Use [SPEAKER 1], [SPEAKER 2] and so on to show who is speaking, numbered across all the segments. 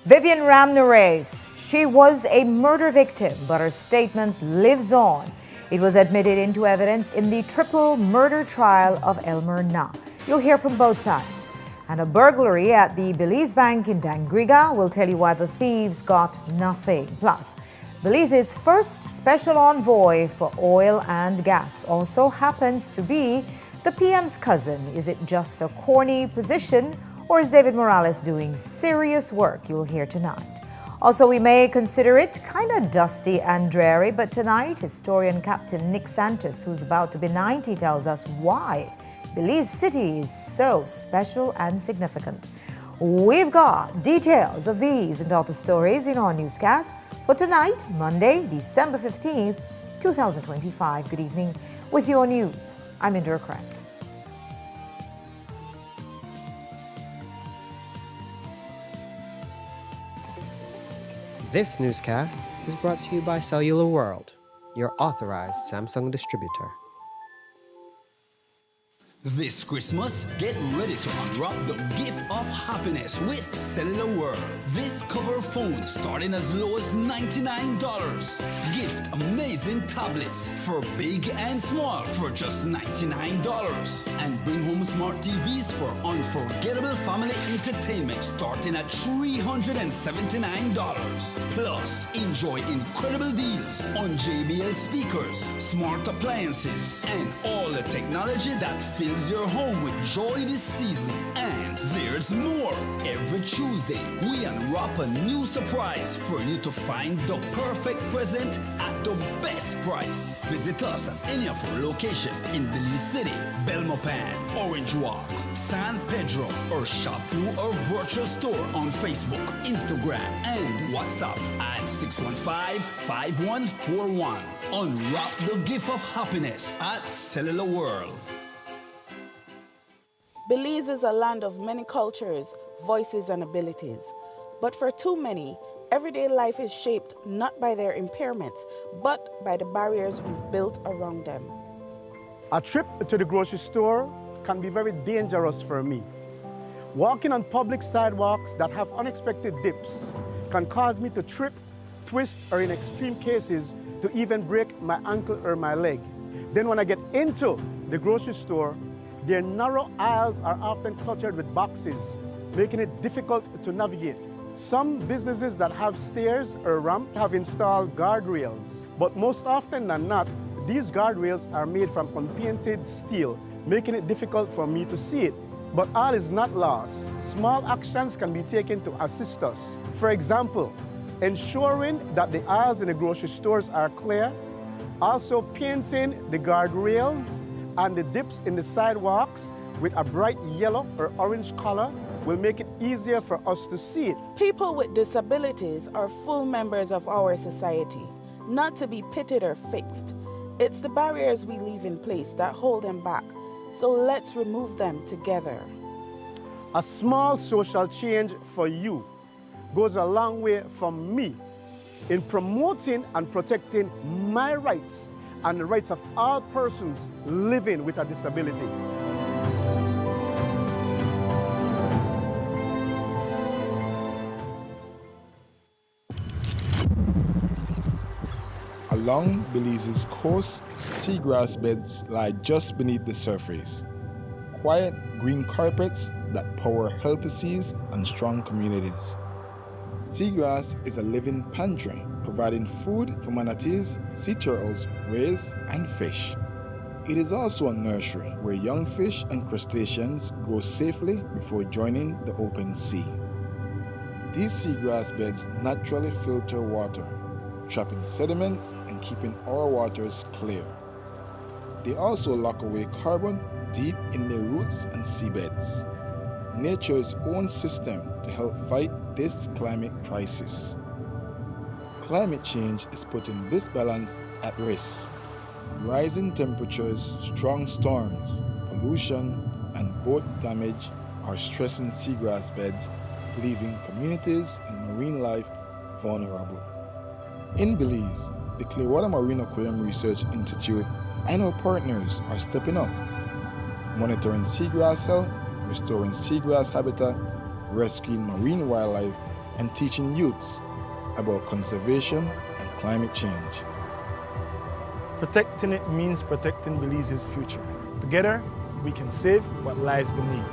[SPEAKER 1] Vivian Ramnares, she was a murder victim, but her statement lives on. It was admitted into evidence in the triple murder trial of Elmer Na. You'll hear from both sides. And a burglary at the Belize Bank in Dangriga will tell you why the thieves got nothing. Plus, Belize's first special envoy for oil and gas also happens to be the PM's cousin. Is it just a corny position, or is David Morales doing serious work? You'll hear tonight. Also, we may consider it kind of dusty and dreary, but tonight, historian Captain Nick Santos, who's about to be 90, tells us why Belize City is so special and significant. We've got details of these and other stories in our newscast for tonight, Monday, December 15th, 2025. Good evening. With your news, I'm Indra Craig.
[SPEAKER 2] This newscast is brought to you by Cellular World, your authorized Samsung distributor.
[SPEAKER 3] This Christmas, get ready to unwrap the gift of happiness with Cellular World. This cover phone starting as low as $99. Gift amazing tablets for big and small for just $99. And bring home smart TVs for unforgettable family entertainment starting at $379. Plus, enjoy incredible deals on JBL speakers, smart appliances, and all the technology that fills your home with joy this season. And there's more. Every Tuesday, we unwrap a new surprise for you to find the perfect present at the best price. Visit us at any of our locations in Belize City, Belmopan, Orange Walk, San Pedro, or shop through our virtual store on Facebook, Instagram, and WhatsApp at 615-5141. Unwrap the gift of happiness at Cellular World.
[SPEAKER 4] Belize is a land of many cultures, voices, and abilities. But for too many, everyday life is shaped not by their impairments, but by the barriers we've built around them.
[SPEAKER 5] A trip to the grocery store can be very dangerous for me. Walking on public sidewalks that have unexpected dips can cause me to trip, twist, or in extreme cases, to even break my ankle or my leg. Then when I get into the grocery store, their narrow aisles are often cluttered with boxes, making it difficult to navigate. Some businesses that have stairs or ramps have installed guardrails, but most often than not, these guardrails are made from unpainted steel, making it difficult for me to see it. But all is not lost. Small actions can be taken to assist us. For example, ensuring that the aisles in the grocery stores are clear, also painting the guardrails and the dips in the sidewalks with a bright yellow or orange color will make it easier for us to see it.
[SPEAKER 4] People with disabilities are full members of our society, not to be pitied or fixed. It's the barriers we leave in place that hold them back, so let's remove them together.
[SPEAKER 5] A small social change for you goes a long way for me in promoting and protecting my rights and the rights of all persons living with a disability.
[SPEAKER 6] Along Belize's coast, seagrass beds lie just beneath the surface. Quiet green carpets that power healthy seas and strong communities. Seagrass is a living pantry, providing food for manatees, sea turtles, rays, and fish. It is also a nursery where young fish and crustaceans grow safely before joining the open sea. These seagrass beds naturally filter water, trapping sediments and keeping our waters clear. They also lock away carbon deep in their roots and seabeds. Nature's own system to help fight this climate crisis. Climate change is putting this balance at risk. Rising temperatures, strong storms, pollution, and boat damage are stressing seagrass beds, leaving communities and marine life vulnerable. In Belize, the Clearwater Marine Aquarium Research Institute and our partners are stepping up, monitoring seagrass health, restoring seagrass habitat, rescuing marine wildlife, and teaching youths about conservation and climate change.
[SPEAKER 5] Protecting it means protecting Belize's future. Together, we can save what lies beneath.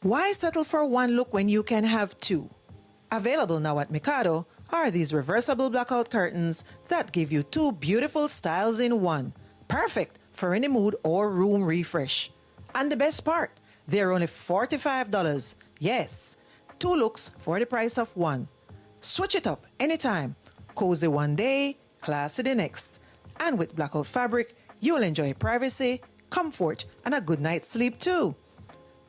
[SPEAKER 7] Why settle for one look when you can have two? Available now at Mikado are these reversible blackout curtains that give you two beautiful styles in one. Perfect for any mood or room refresh. And the best part, they're only $45. Yes, two looks for the price of one. Switch it up anytime. Cozy one day, classy the next. And with blackout fabric, you'll enjoy privacy, comfort, and a good night's sleep too.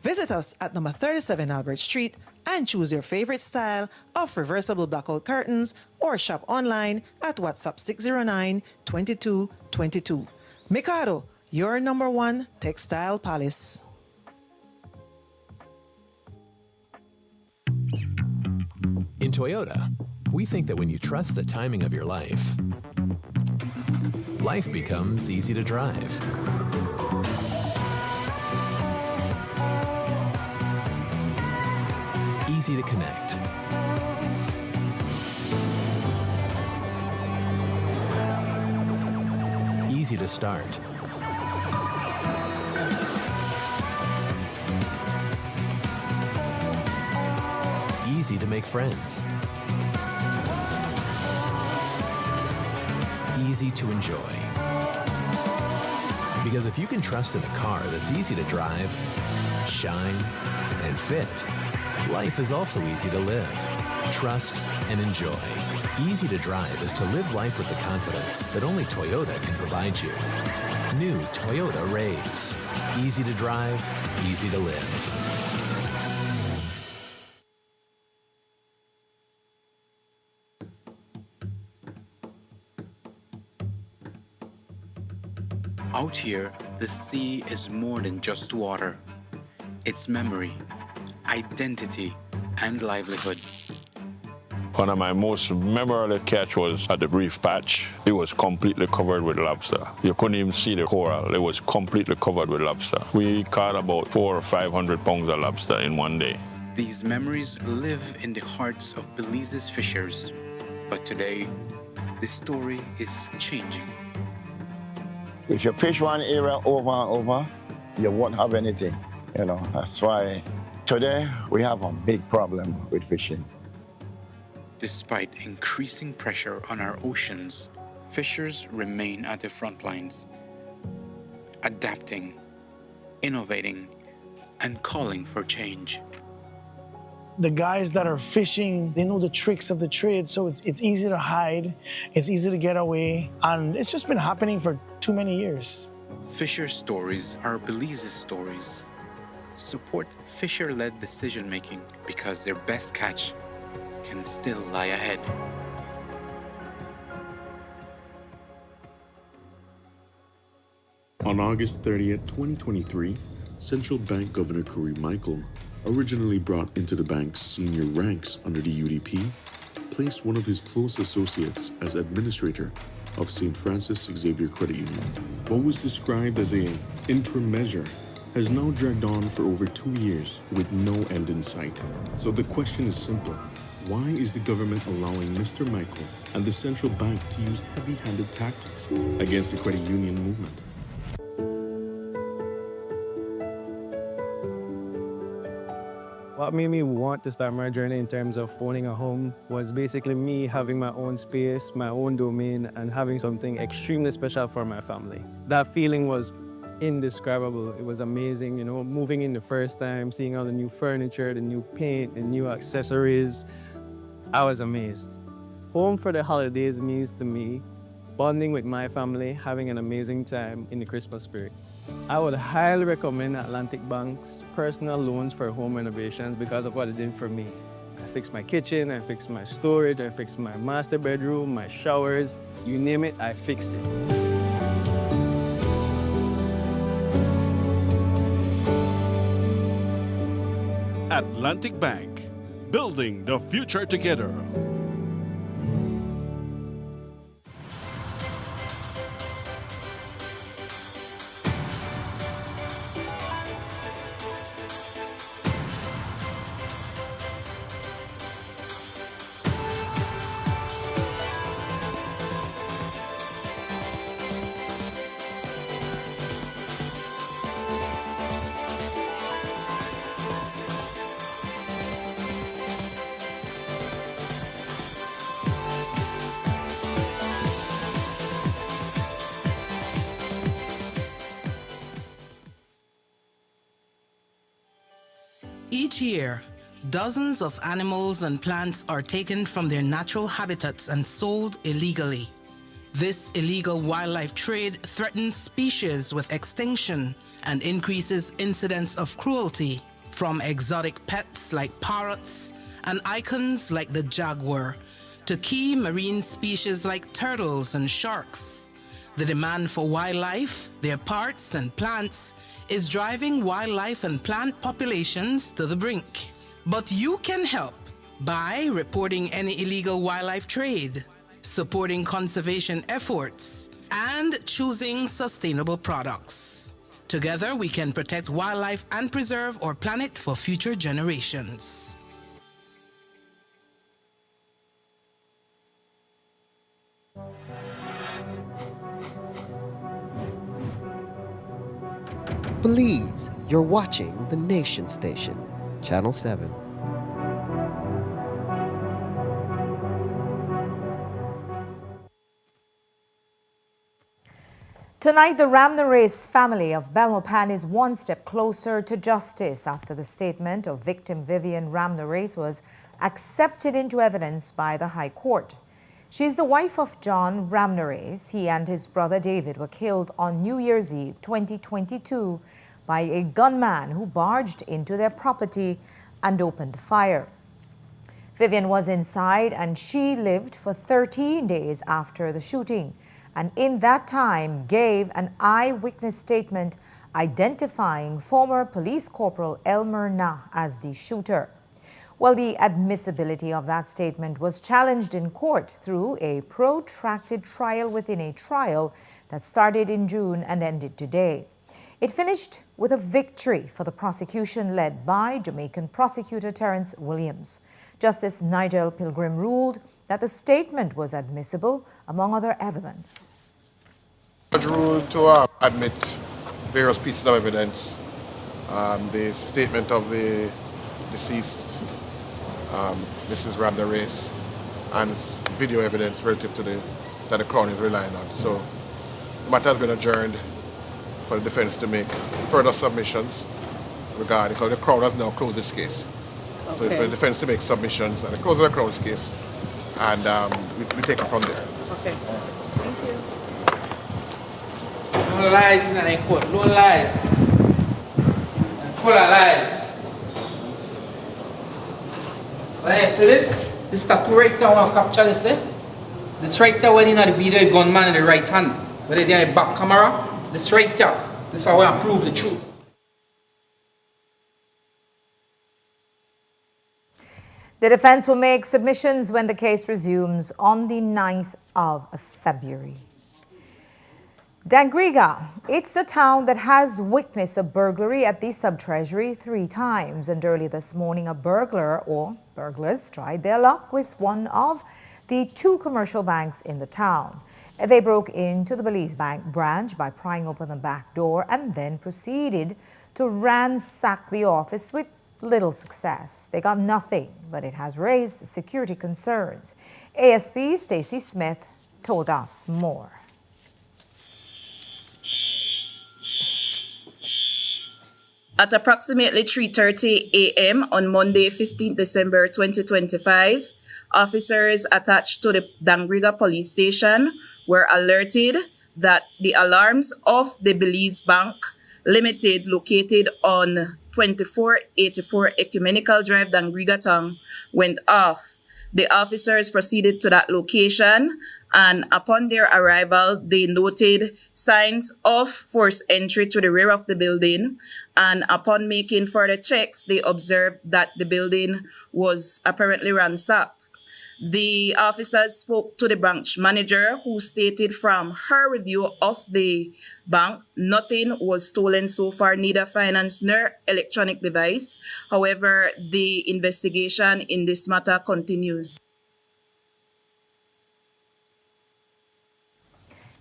[SPEAKER 7] Visit us at number 37 Albert Street and choose your favorite style of reversible blackout curtains or shop online at WhatsApp 609-2222. Mikado, your number one textile palace.
[SPEAKER 8] In Toyota, we think that when you trust the timing of your life, life becomes easy to drive. Easy to connect. Easy to start. Easy to make friends. Easy to enjoy. Because if you can trust in a car that's easy to drive, shine, and fit, life is also easy to live, trust, and enjoy. Easy to drive is to live life with the confidence that only Toyota can provide you. New Toyota Raves. Easy to drive, easy to live.
[SPEAKER 9] Out here, the sea is more than just water. It's memory, identity, and livelihood.
[SPEAKER 10] One of my most memorable catch was at the reef patch. It was completely covered with lobster. You couldn't even see the coral. It was completely covered with lobster. We caught about 400 or 500 pounds of lobster in one day.
[SPEAKER 9] These memories live in the hearts of Belize's fishers. But today, the story is changing.
[SPEAKER 11] If you fish one area over and over, you won't have anything. That's why today we have a big problem with fishing.
[SPEAKER 9] Despite increasing pressure on our oceans, fishers remain at the front lines, adapting, innovating, and calling for change.
[SPEAKER 12] The guys that are fishing, they know the tricks of the trade, so it's easy to hide, it's easy to get away, and it's just been happening for too many years.
[SPEAKER 9] Fisher stories are Belize's stories. Support fisher-led decision-making because their best catch can still lie ahead.
[SPEAKER 13] On August 30th, 2023, Central Bank Governor Curry Michael, originally brought into the bank's senior ranks under the UDP, placed one of his close associates as administrator of St. Francis Xavier Credit Union. What was described as an interim measure has now dragged on for over 2 years with no end in sight. So the question is simple. Why is the government allowing Mr. Michael and the central bank to use heavy-handed tactics against the credit union movement?
[SPEAKER 14] What made me want to start my journey in terms of owning a home was basically me having my own space, my own domain, and having something extremely special for my family. That feeling was indescribable. It was amazing, moving in the first time, seeing all the new furniture, the new paint, the new accessories. I was amazed. Home for the holidays means to me bonding with my family, having an amazing time in the Christmas spirit. I would highly recommend Atlantic Bank's personal loans for home renovations because of what it did for me. I fixed my kitchen, I fixed my storage, I fixed my master bedroom, my showers, you name it, I fixed it.
[SPEAKER 15] Atlantic Bank, building the future together.
[SPEAKER 16] Each year, dozens of animals and plants are taken from their natural habitats and sold illegally. This illegal wildlife trade threatens species with extinction and increases incidents of cruelty, from exotic pets like parrots and icons like the jaguar to key marine species like turtles and sharks. The demand for wildlife, their parts and plants is driving wildlife and plant populations to the brink. But you can help by reporting any illegal wildlife trade, supporting conservation efforts, and choosing sustainable products. Together, we can protect wildlife and preserve our planet for future generations.
[SPEAKER 2] Please, you're watching the Nation Station, Channel 7.
[SPEAKER 1] Tonight, the Ramnare's family of Belmopan is one step closer to justice after the statement of victim Vivian Ramnare's was accepted into evidence by the High Court. She is the wife of John Ramnare's. He and his brother David were killed on New Year's Eve 2022 by a gunman who barged into their property and opened fire. Vivian was inside and she lived for 13 days after the shooting, and in that time gave an eyewitness statement identifying former police corporal Elmer Na as the shooter. Well, the admissibility of that statement was challenged in court through a protracted trial within a trial that started in June and ended today. It finished with a victory for the prosecution led by Jamaican prosecutor Terrence Williams. Justice Nigel Pilgrim ruled that the statement was admissible, among other evidence.
[SPEAKER 17] The judge ruled to admit various pieces of evidence. The statement of the deceased, Mrs. Ramnare's, and video evidence relative to that the Crown is relying on. So the matter has been adjourned for the defense to make further submissions regarding, because the Crown has now closed its case. So it's for the defense to make submissions at the close of the Crown's case, and we take it from there.
[SPEAKER 18] Okay. Thank you. No lies in the court. No lies. Full of lies. When you see this tattoo right there, I want to capture this. This right there, when you know the video, the gunman in the right hand, when they're in the back camera, this right there. This is how I prove the truth.
[SPEAKER 1] The defense will make submissions when the case resumes on the 9th of February. Dangriga, it's a town that has witnessed a burglary at the Sub-Treasury 3 times. And early this morning, a burglar or burglars tried their luck with one of the 2 commercial banks in the town. They broke into the Belize Bank branch by prying open the back door and then proceeded to ransack the office with little success. They got nothing, but it has raised security concerns. ASP Stacey Smith told us more.
[SPEAKER 19] At approximately 3:30 a.m. on Monday, 15 December 2025, officers attached to the Dangriga police station were alerted that the alarms of the Belize Bank Limited, located on 2484 Ecumenical Drive, Dangriga Town, went off. The officers proceeded to that location, and upon their arrival, they noted signs of forced entry to the rear of the building. And upon making further checks, they observed that the building was apparently ransacked. The officers spoke to the branch manager, who stated from her review of the bank, nothing was stolen so far, neither finance nor electronic device. However, the investigation in this matter continues.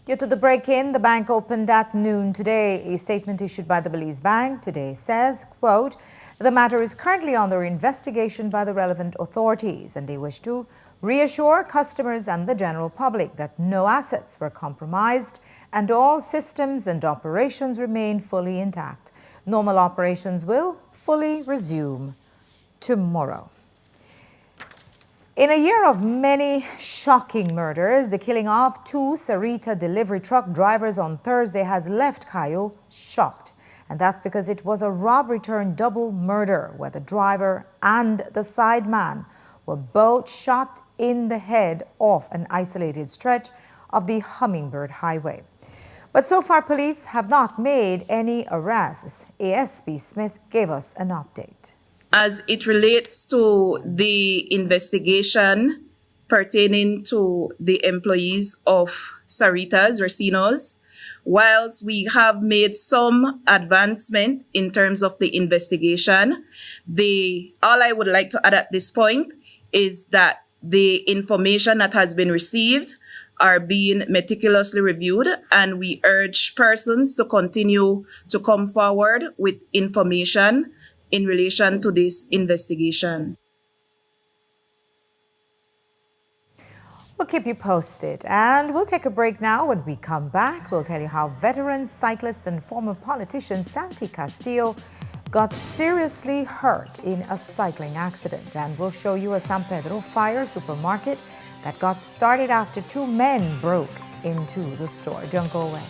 [SPEAKER 1] Due to the break-in, the bank opened at noon today. A statement issued by the Belize Bank today says, quote, the matter is currently under investigation by the relevant authorities, and they wish to reassure customers and the general public that no assets were compromised and all systems and operations remain fully intact. Normal operations will fully resume tomorrow. In a year of many shocking murders, the killing of two Sarita delivery truck drivers on Thursday has left Cayo shocked. And that's because it was a robbery-turned-double murder where the driver and the sideman were both shot in the head off an isolated stretch of the Hummingbird Highway. But so far, police have not made any arrests. ASP Smith gave us an update.
[SPEAKER 19] As it relates to the investigation pertaining to the employees of Sarita's Racinos, whilst we have made some advancement in terms of the investigation, all I would like to add at this point is that the information that has been received are being meticulously reviewed, and we urge persons to continue to come forward with information in relation to this investigation.
[SPEAKER 1] We'll keep you posted, and we'll take a break now. When we come back, we'll tell you how veteran cyclist and former politician Santi Castillo got seriously hurt in a cycling accident, and we'll show you a San Pedro Fire supermarket that got started after two men broke into the store. Don't go away.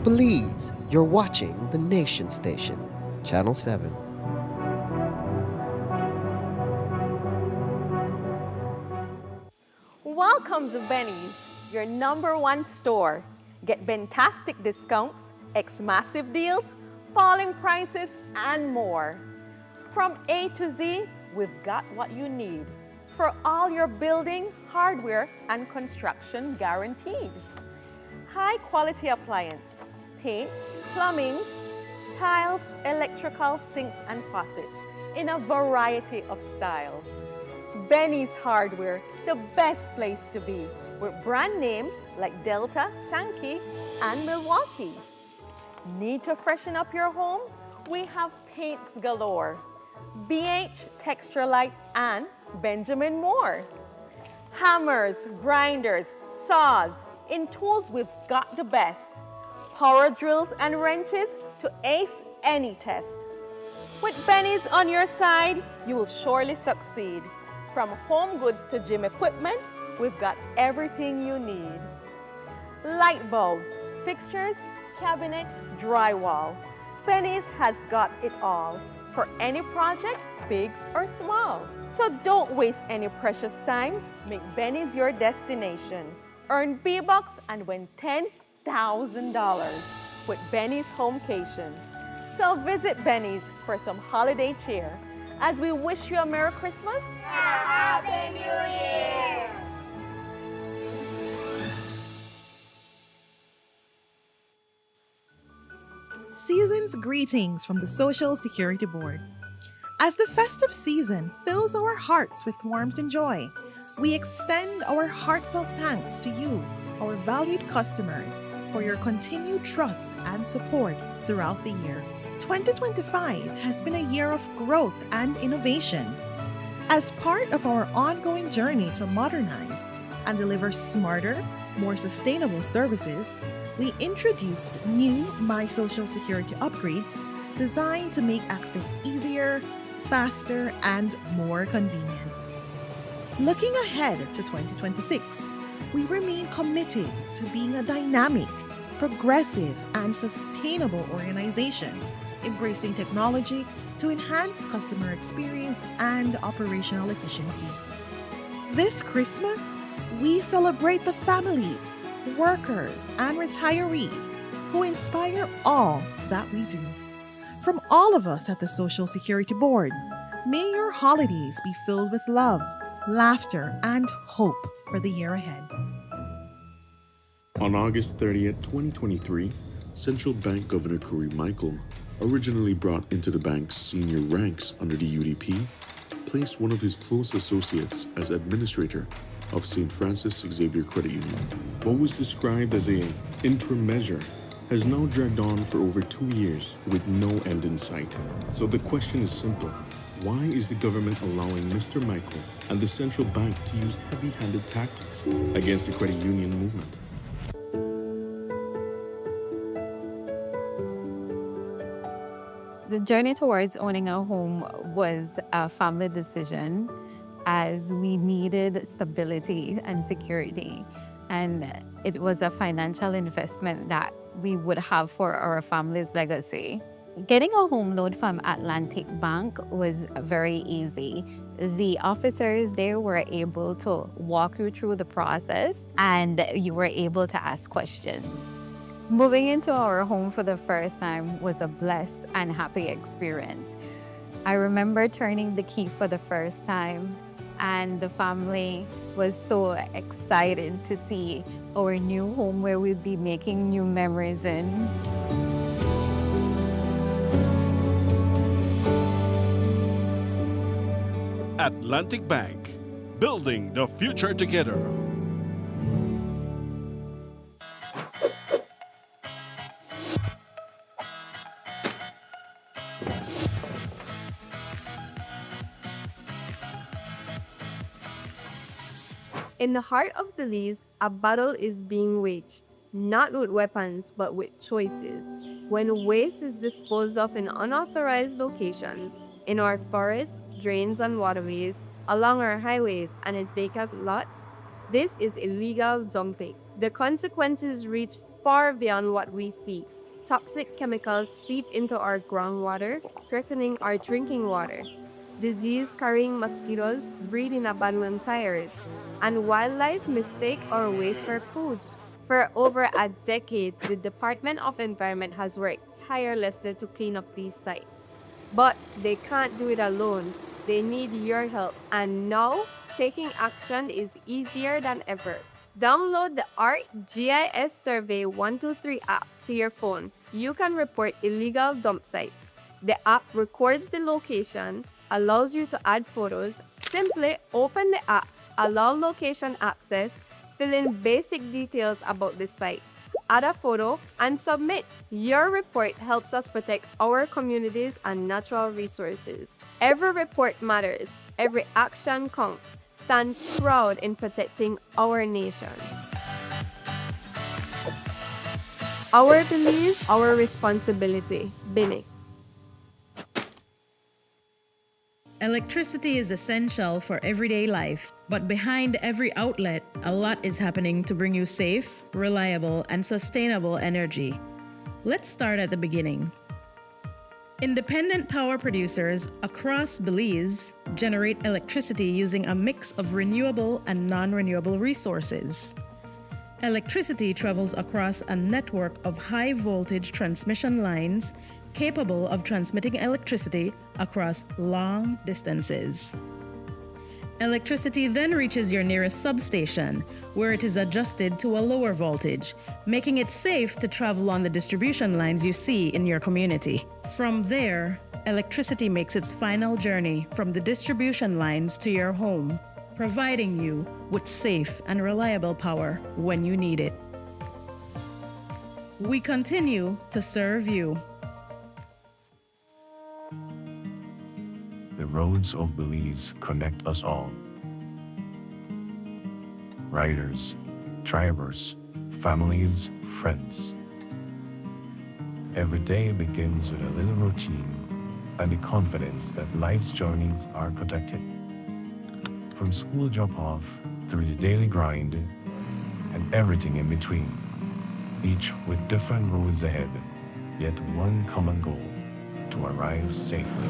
[SPEAKER 2] Belize, you're watching the Nation Station, Channel 7.
[SPEAKER 20] Welcome to Benny's, your #1 store. Get fantastic discounts, massive deals, falling prices, and more. From A to Z, we've got what you need for all your building, hardware, and construction guaranteed. High quality appliance, paints, plumbings, tiles, electrical, sinks, and faucets in a variety of styles. Benny's Hardware, the best place to be, with brand names like Delta, Sankey, and Milwaukee. Need to freshen up your home? We have paints galore. BH, Texturelight, and Benjamin Moore. Hammers, grinders, saws. In tools, we've got the best. Power drills and wrenches to ace any test. With Benny's on your side, you will surely succeed. From home goods to gym equipment, we've got everything you need. Light bulbs, fixtures, cabinets, drywall. Benny's has got it all for any project, big or small. So don't waste any precious time. Make Benny's your destination. Earn B-Bucks and win $10,000 with Benny's Homecation. So visit Benny's for some holiday cheer as we wish you a Merry Christmas and a Happy New Year!
[SPEAKER 21] Season's greetings from the Social Security Board. As the festive season fills our hearts with warmth and joy, we extend our heartfelt thanks to you, our valued customers, for your continued trust and support throughout the year. 2025 has been a year of growth and innovation. As part of our ongoing journey to modernize and deliver smarter, more sustainable services, we introduced new My Social Security upgrades designed to make access easier, faster, and more convenient. Looking ahead to 2026, we remain committed to being a dynamic, progressive, and sustainable organization, embracing technology to enhance customer experience and operational efficiency. This Christmas, we celebrate the families, workers, and retirees who inspire all that we do. From all of us at the Social Security Board, may your holidays be filled with love, laughter, and hope for the year ahead.
[SPEAKER 13] On August 30th, 2023, Central Bank Governor Curry Michael, originally brought into the bank's senior ranks under the UDP, placed one of his close associates as administrator of St. Francis Xavier Credit Union. What was described as an interim measure has now dragged on for over 2 years with no end in sight. So the question is simple. Why is the government allowing Mr. Michael and the central bank to use heavy-handed tactics against the credit union movement?
[SPEAKER 3] The journey towards owning a home was a family decision as we needed stability and security. And it was a financial investment that we would have for our family's legacy. Getting a home loan from Atlantic Bank was very easy. The officers there were able to walk you through the process and you were able to ask questions. Moving into our home for the first time was a blessed and happy experience. I remember turning the key for the first time and the family was so excited to see our new home where we'd be making new memories in.
[SPEAKER 15] Atlantic Bank, building the future together.
[SPEAKER 22] In the heart of Belize, a battle is being waged, not with weapons, but with choices. When waste is disposed of in unauthorized locations, in our forests, drains, and waterways, along our highways, and in vacant lots, this is illegal dumping. The consequences reach far beyond what we see. Toxic chemicals seep into our groundwater, threatening our drinking water. Disease-carrying mosquitoes breed in abandoned tires, and wildlife mistake our waste for food. For over a decade, the Department of Environment has worked tirelessly to clean up these sites. But they can't do it alone. They need your help. And now, taking action is easier than ever. Download the ArcGIS Survey 123 app to your phone. You can report illegal dump sites. The app records the location, allows you to add photos. Simply open the app, allow location access, fill in basic details about the site, add a photo, and submit. Your report helps us protect our communities and natural resources. Every report matters. Every action counts. Stand proud in protecting our nation. Our beliefs, our responsibility. Bini.
[SPEAKER 23] Electricity is essential for everyday life, but behind every outlet, a lot is happening to bring you safe, reliable, and sustainable energy. Let's start at the beginning. Independent power producers across Belize generate electricity using a mix of renewable and non-renewable resources. Electricity travels across a network of high-voltage transmission lines capable of transmitting electricity across long distances. Electricity then reaches your nearest substation, where it is adjusted to a lower voltage, making it safe to travel on the distribution lines you see in your community. From there, electricity makes its final journey from the distribution lines to your home, providing you with safe and reliable power when you need it. We continue to serve you.
[SPEAKER 24] The roads of Belize connect us all. Riders, drivers, families, friends. Every day begins with a little routine and the confidence that life's journeys are protected. From school drop-off through the daily grind, and everything in between, each with different roads ahead, yet one common goal: to arrive safely.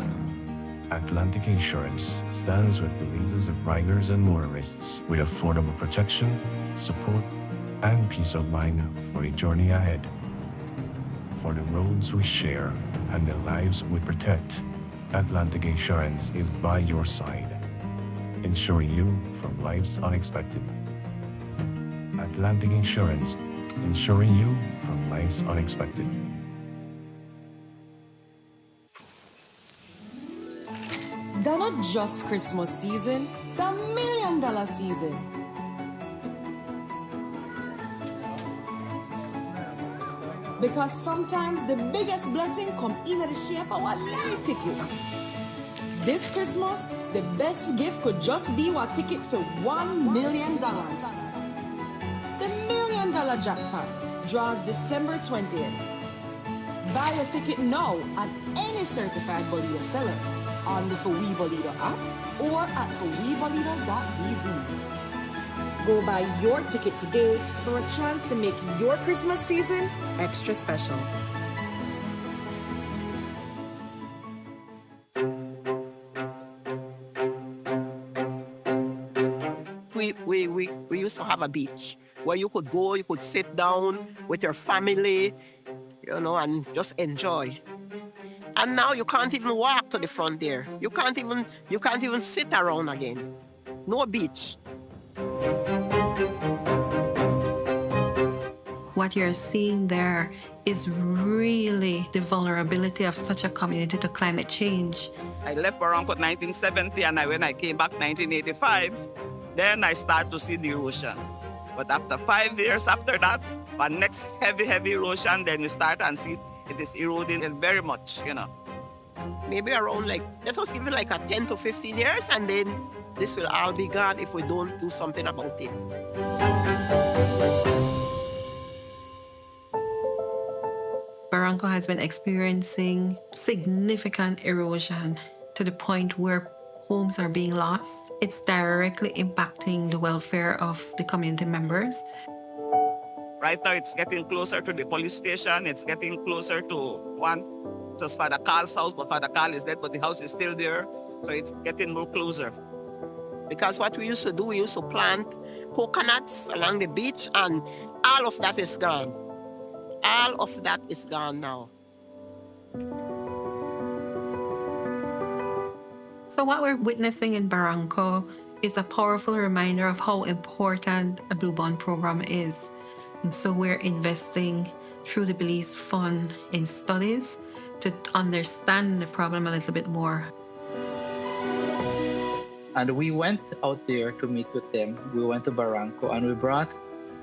[SPEAKER 24] Atlantic Insurance stands with Belize's riders and motorists with affordable protection, support, and peace of mind for the journey ahead. For the roads we share and the lives we protect, Atlantic Insurance is by your side, insuring you from life's unexpected. Atlantic Insurance, insuring you from life's unexpected.
[SPEAKER 4] They're not just Christmas season, they're $1 million season. Because sometimes the biggest blessing come in the shape of a late ticket. This Christmas, the best gift could just be a ticket for $1 million. The $1 million jackpot draws December 20th. Buy a ticket now at any certified Bolito seller on the For We Bolito app or at forwebolito.bz. Go buy your ticket today for a chance to make your Christmas season extra special.
[SPEAKER 5] We used to have a beach where you could go, you could sit down with your family, and just enjoy. And now you can't even walk to the front there. You can't even sit around again. No beach.
[SPEAKER 6] What you're seeing there is really the vulnerability of such a community to climate change.
[SPEAKER 7] I left Barranco 1970, and when I came back 1985, then I start to see the erosion. But after 5 years after that, our next heavy erosion, then you start and see it is eroding very much,
[SPEAKER 5] Maybe around let us give it a 10 to 15 years, and then this will all be gone if we don't do something about it.
[SPEAKER 6] Barranco has been experiencing significant erosion to the point where homes are being lost. It's directly impacting the welfare of the community members.
[SPEAKER 7] Right now, it's getting closer to the police station. It's getting closer to just Father Carl's house, but Father Carl is dead, but the house is still there. So it's getting more closer.
[SPEAKER 5] Because what we used to do, we used to plant coconuts along the beach, and all of that is gone. All of that is gone now.
[SPEAKER 6] So what we're witnessing in Barranco is a powerful reminder of how important a Blue Bond program is. And so we're investing through the Belize Fund in studies to understand the problem a little bit more.
[SPEAKER 25] And we went out there to meet with them. We went to Barranco, and we brought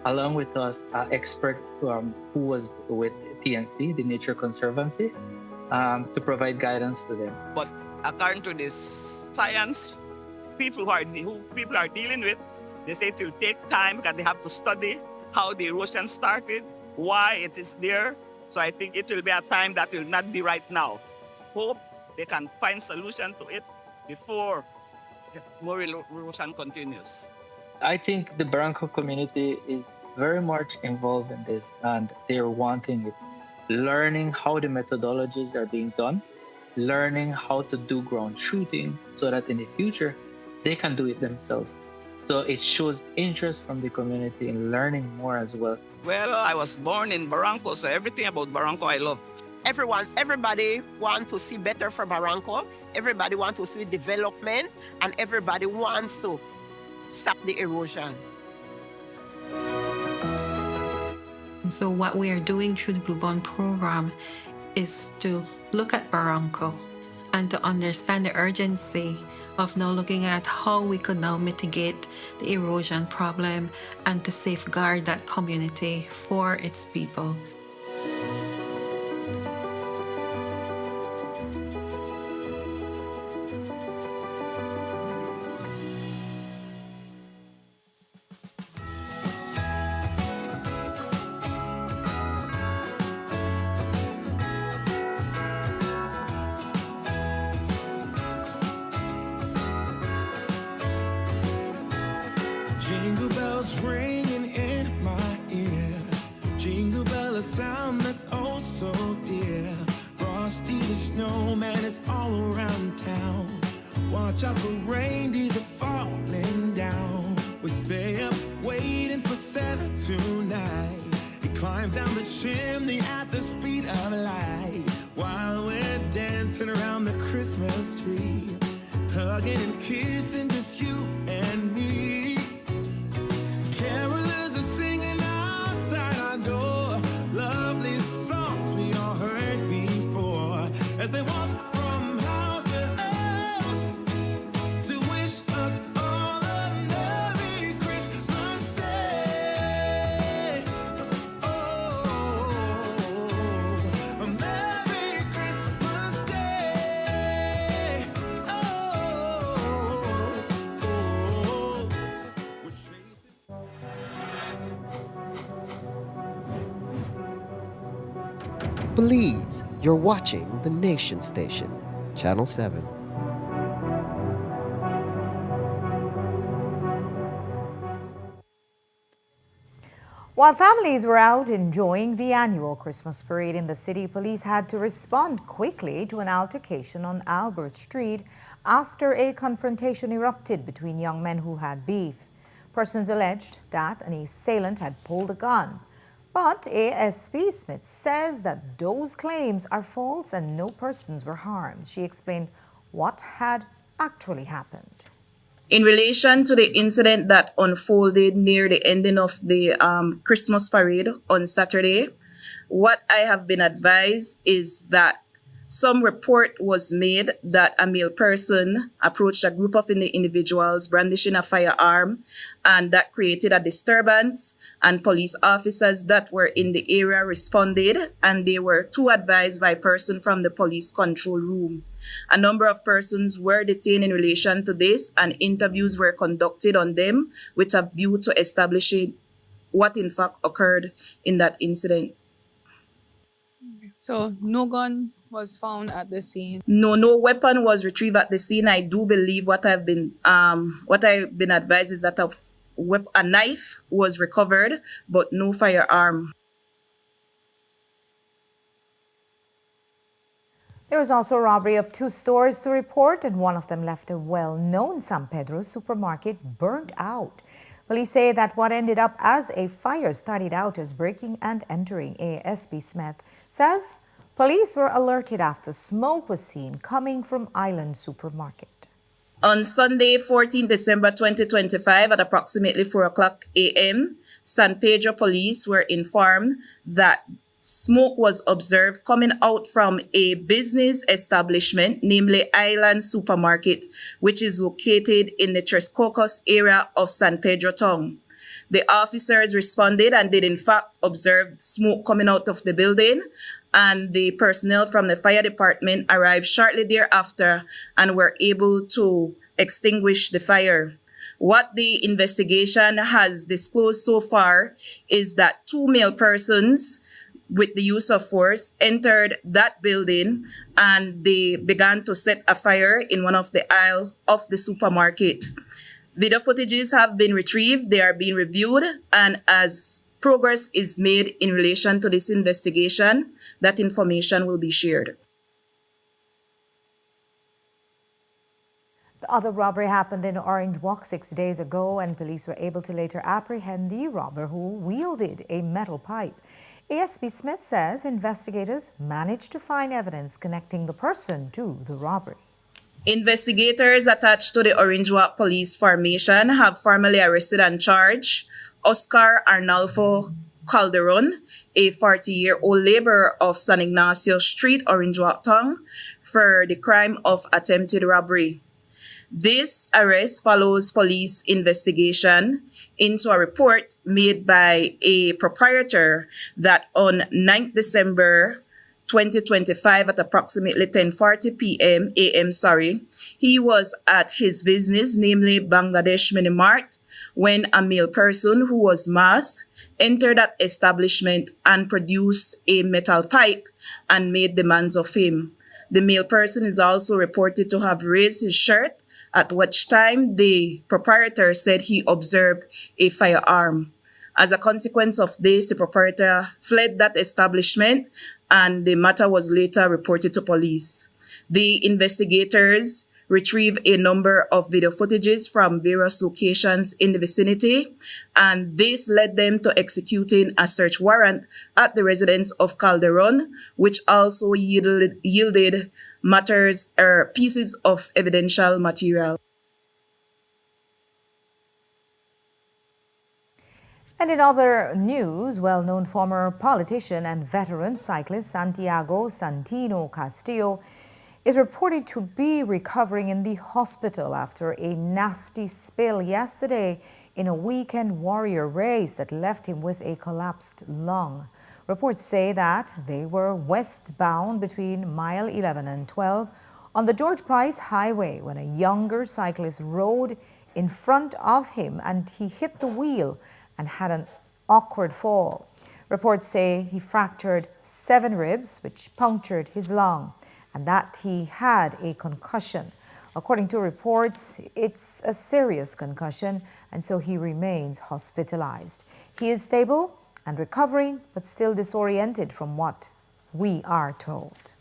[SPEAKER 25] along with us an expert who was with TNC, the Nature Conservancy, to provide guidance to them.
[SPEAKER 7] But according to this science, people are dealing with, they say it will take time because they have to study how the erosion started, why it is there. So I think it will be a time that will not be right now. Hope they can find solution to it before more erosion continues.
[SPEAKER 25] I think the Barranco community is very much involved in this, and they're wanting it. Learning how the methodologies are being done, learning how to do ground shooting so that in the future they can do it themselves. So it shows interest from the community in learning more as well.
[SPEAKER 7] Well, I was born in Barranco, so everything about Barranco I love.
[SPEAKER 5] Everybody wants to see better for Barranco. Everybody wants to see development, and everybody wants to stop the erosion.
[SPEAKER 6] So what we are doing through the Blue Bond program is to look at Barranco and to understand the urgency of now looking at how we could now mitigate the erosion problem and to safeguard that community for its people.
[SPEAKER 26] Jingle bells ringing in my
[SPEAKER 8] a sound that's oh so dear. Frosty the snowman is all around town. Watch out for reindeers are falling down. We stay up waiting for Santa tonight. He climbs down the chimney at the speed of light, while we're dancing around the Christmas tree, hugging and kissing just you and me. Carolers are singing outside our door, lovely songs we all heard before, as they walk from house to house to wish us all a Merry Christmas Day. Oh, a Merry Christmas Day.
[SPEAKER 2] Belize, you're watching the Nation Station, Channel 7.
[SPEAKER 1] While families were out enjoying the annual Christmas parade in the city, police had to respond quickly to an altercation on Albert Street after a confrontation erupted between young men who had beef. Persons alleged that an assailant had pulled a gun. But ASP Smith says that those claims are false and no persons were harmed. She explained what had actually happened.
[SPEAKER 19] In relation to the incident that unfolded near the ending of the Christmas parade on Saturday, what I have been advised is that some report was made that a male person approached a group of individuals brandishing a firearm, and that created a disturbance, and police officers that were in the area responded, and they were too advised by a person from the police control room. A number of persons were detained in relation to this, and interviews were conducted on them with a view to establishing what in fact occurred in that incident.
[SPEAKER 9] So no gun was found at the scene?
[SPEAKER 19] No weapon was retrieved at the scene. I do believe what I've been advised is that a knife was recovered, but no firearm.
[SPEAKER 1] There was also a robbery of 2 stores to report, and one of them left a well-known San Pedro supermarket burnt out. Police say that what ended up as a fire started out as breaking and entering. ASP Smith says police were alerted after smoke was seen coming from Island Supermarket.
[SPEAKER 19] On Sunday, 14 December 2025 at approximately 4 o'clock a.m., San Pedro police were informed that smoke was observed coming out from a business establishment, namely Island Supermarket, which is located in the Tres Cocos area of San Pedro town. The officers responded and did in fact observe smoke coming out of the building, and the personnel from the fire department arrived shortly thereafter and were able to extinguish the fire. What the investigation has disclosed so far is that 2 male persons with the use of force entered that building, and they began to set a fire in one of the aisles of the supermarket. Video footages have been retrieved, they are being reviewed, and as progress is made in relation to this investigation, that information will be shared.
[SPEAKER 1] The other robbery happened in Orange Walk 6 days ago, and police were able to later apprehend the robber who wielded a metal pipe. ASP Smith says investigators managed to find evidence connecting the person to the robbery.
[SPEAKER 19] Investigators attached to the Orange Walk Police Formation have formally arrested and charged Oscar Arnalfo Calderon, a 40-year-old laborer of San Ignacio Street, Orange Walk Town, for the crime of attempted robbery. This arrest follows police investigation into a report made by a proprietor that on 9th December 2025 at approximately 10:40 a.m., he was at his business, namely Bangladesh Mini Mart, when a male person who was masked entered that establishment and produced a metal pipe and made demands of him. The male person is also reported to have raised his shirt, at which time the proprietor said he observed a firearm. As a consequence of this, the proprietor fled that establishment and the matter was later reported to police. The investigators retrieved a number of video footages from various locations in the vicinity, and this led them to executing a search warrant at the residence of Calderon, which also yielded pieces of evidential material.
[SPEAKER 1] And in other news, well-known former politician and veteran cyclist Santiago Santino Castillo is reported to be recovering in the hospital after a nasty spill yesterday in a weekend warrior race that left him with a collapsed lung. Reports say that they were westbound between mile 11 and 12 on the George Price Highway when a younger cyclist rode in front of him and he hit the wheel and had an awkward fall. Reports say he fractured 7 ribs, which punctured his lung, and that he had a concussion. According to reports, it's a serious concussion, and so he remains hospitalized. He is stable and recovering, but still disoriented from what we are told.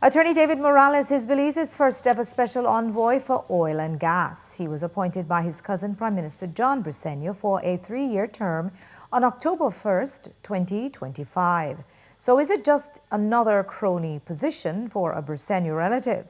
[SPEAKER 1] Attorney David Morales is Belize's first ever special envoy for oil and gas. He was appointed by his cousin Prime Minister John Briceño for a 3-year term on October 1st, 2025. So is it just another crony position for a Briceño relative?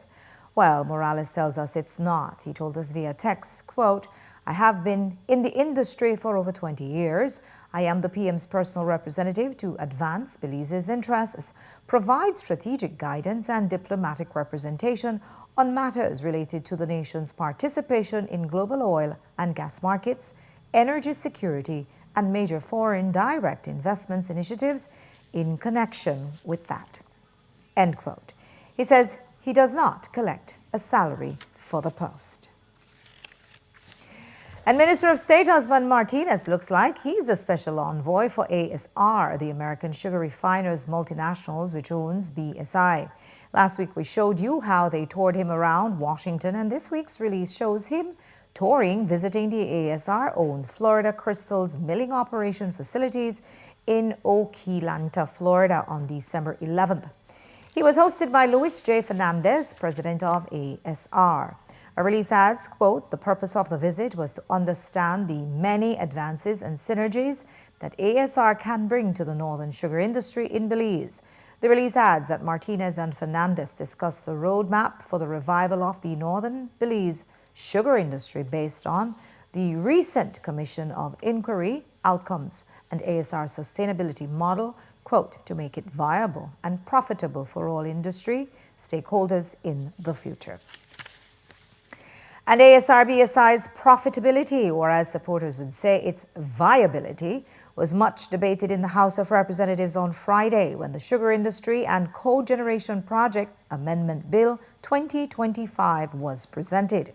[SPEAKER 1] Well, Morales tells us it's not. He told us via text, quote, "I have been in the industry for over 20 years. I am the PM's personal representative to advance Belize's interests, provide strategic guidance and diplomatic representation on matters related to the nation's participation in global oil and gas markets, energy security, and major foreign direct investments initiatives in connection with that." End quote. He says he does not collect a salary for the post. And Minister of State Osman Martinez looks like he's a special envoy for ASR, the American Sugar Refiners Multinationals, which owns BSI. Last week we showed you how they toured him around Washington, and this week's release shows him touring, visiting the ASR-owned Florida Crystals milling operation facilities in Okeelanta, Florida on December 11th. He was hosted by Luis J. Fernandez, president of ASR. A release adds, quote, "The purpose of the visit was to understand the many advances and synergies that ASR can bring to the northern sugar industry in Belize." The release adds that Martinez and Fernandez discussed the roadmap for the revival of the northern Belize sugar industry based on the recent Commission of Inquiry outcomes and ASR sustainability model, quote, "to make it viable and profitable for all industry stakeholders in the future." And ASR-BSI's profitability, or as supporters would say, its viability, was much debated in the House of Representatives on Friday when the Sugar Industry and Cogeneration Project Amendment Bill 2025 was presented.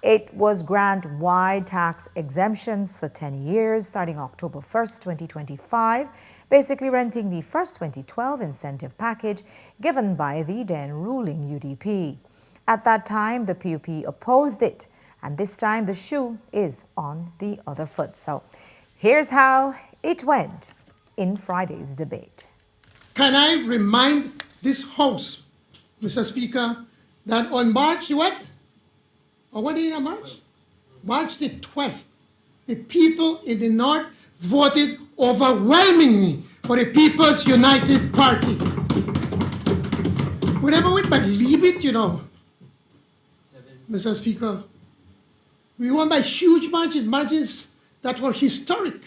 [SPEAKER 1] It was grant wide tax exemptions for 10 years starting October 1st, 2025, basically renting the first 2012 incentive package given by the then ruling UDP. At that time, the PUP opposed it, and this time the shoe is on the other foot. So here's how it went in Friday's debate.
[SPEAKER 10] Can I remind this House, Mr. Speaker, that on March what? Or what day in March? March the 12th, the people in the North voted overwhelmingly for the People's United Party. Whenever we believe it, you know, Mr. Speaker, we won by huge margins that were historic.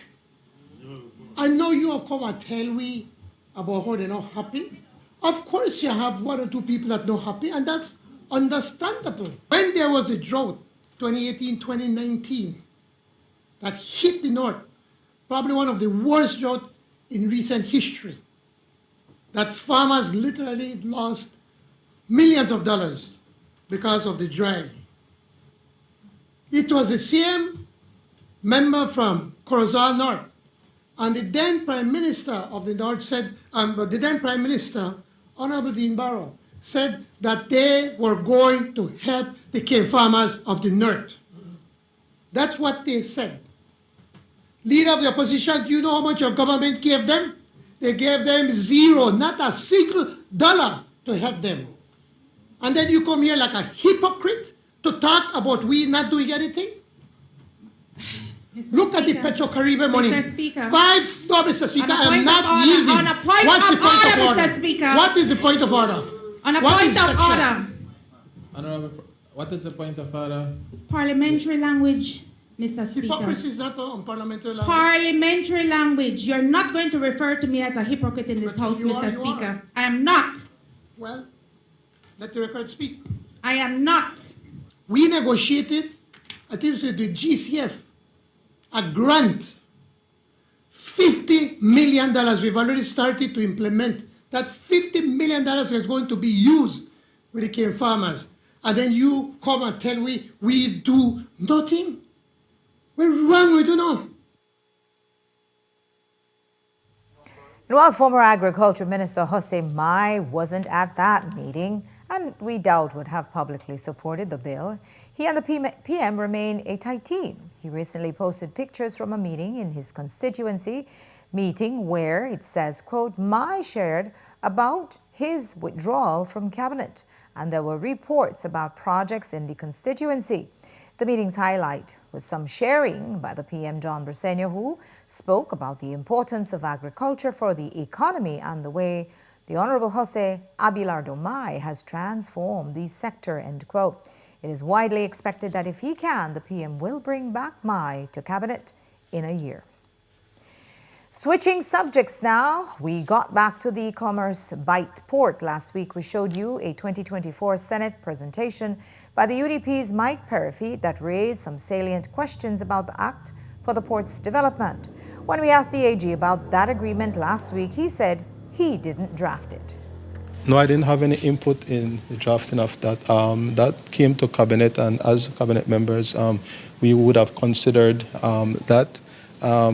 [SPEAKER 10] I know you will come and tell me about how they're not happy. Of course, you have 1 or 2 people that are not happy, and that's understandable. When there was a drought, 2018, 2019, that hit the North, probably one of the worst droughts in recent history, that farmers literally lost millions of dollars because of the dry. It was the same member from Corozal North, and the then Prime Minister of the North said, the then Prime Minister, Honorable Dean Barrow, said that they were going to help the cane farmers of the North. That's what they said. Leader of the opposition, do you know how much your government gave them? They gave them zero, not a single dollar to help them. And then you come here like a hypocrite to talk about we not doing anything? Look at the Petro-Caribbean money.
[SPEAKER 11] Mr. Speaker.
[SPEAKER 10] Mr. Speaker, I am not yielding.
[SPEAKER 11] On a point
[SPEAKER 10] What's
[SPEAKER 11] of
[SPEAKER 10] the point
[SPEAKER 11] order,
[SPEAKER 10] of order?
[SPEAKER 11] Mr. Speaker.
[SPEAKER 10] What is the point of order?
[SPEAKER 11] On a
[SPEAKER 10] What
[SPEAKER 11] point
[SPEAKER 10] is
[SPEAKER 11] of
[SPEAKER 10] section?
[SPEAKER 11] order.
[SPEAKER 12] Honorable, what is the point of order?
[SPEAKER 11] Parliamentary language, Mr. Speaker.
[SPEAKER 10] Hypocrisy is not on parliamentary language.
[SPEAKER 11] Parliamentary language. You're not going to refer to me as a hypocrite in this House, Mr. Speaker. I am not.
[SPEAKER 10] Well, let the record speak.
[SPEAKER 11] I am not.
[SPEAKER 10] We negotiated, I think it was with GCF, a grant, $50 million. We've already started to implement. That $50 million is going to be used with the cane farmers. And then you come and tell me we do nothing? We're wrong, we do not.
[SPEAKER 1] And while former Agriculture Minister Jose Mai wasn't at that meeting, and we doubt would have publicly supported the bill, he and the PM remain a tight team. He recently posted pictures from a meeting in his constituency, meeting where it says, quote, Mai shared about his withdrawal from cabinet, and there were reports about projects in the constituency. The meeting's highlight was some sharing by the PM, John Briceño, who spoke about the importance of agriculture for the economy and the way the Honorable Jose Abelardo Mai has transformed the sector, end quote. It is widely expected that if he can, the PM will bring back Mai to cabinet in a year. Switching subjects now, we got back to the Commerce Bight Port. Last week, we showed you a 2024 Senate presentation by the UDP's Mike Perify that raised some salient questions about the act for the port's development. When we asked the AG about that agreement last week, he said he didn't draft it.
[SPEAKER 14] No, I didn't have any input in the drafting of that. That came to Cabinet, and as Cabinet members, we would have considered that.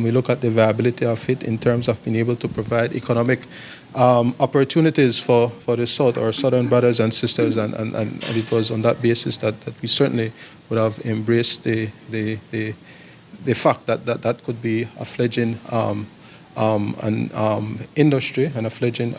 [SPEAKER 14] We look at the viability of it in terms of being able to provide economic opportunities for the South, our Southern brothers and sisters, and it was on that basis that we certainly would have embraced the fact that could be a fledgling industry and a fledgling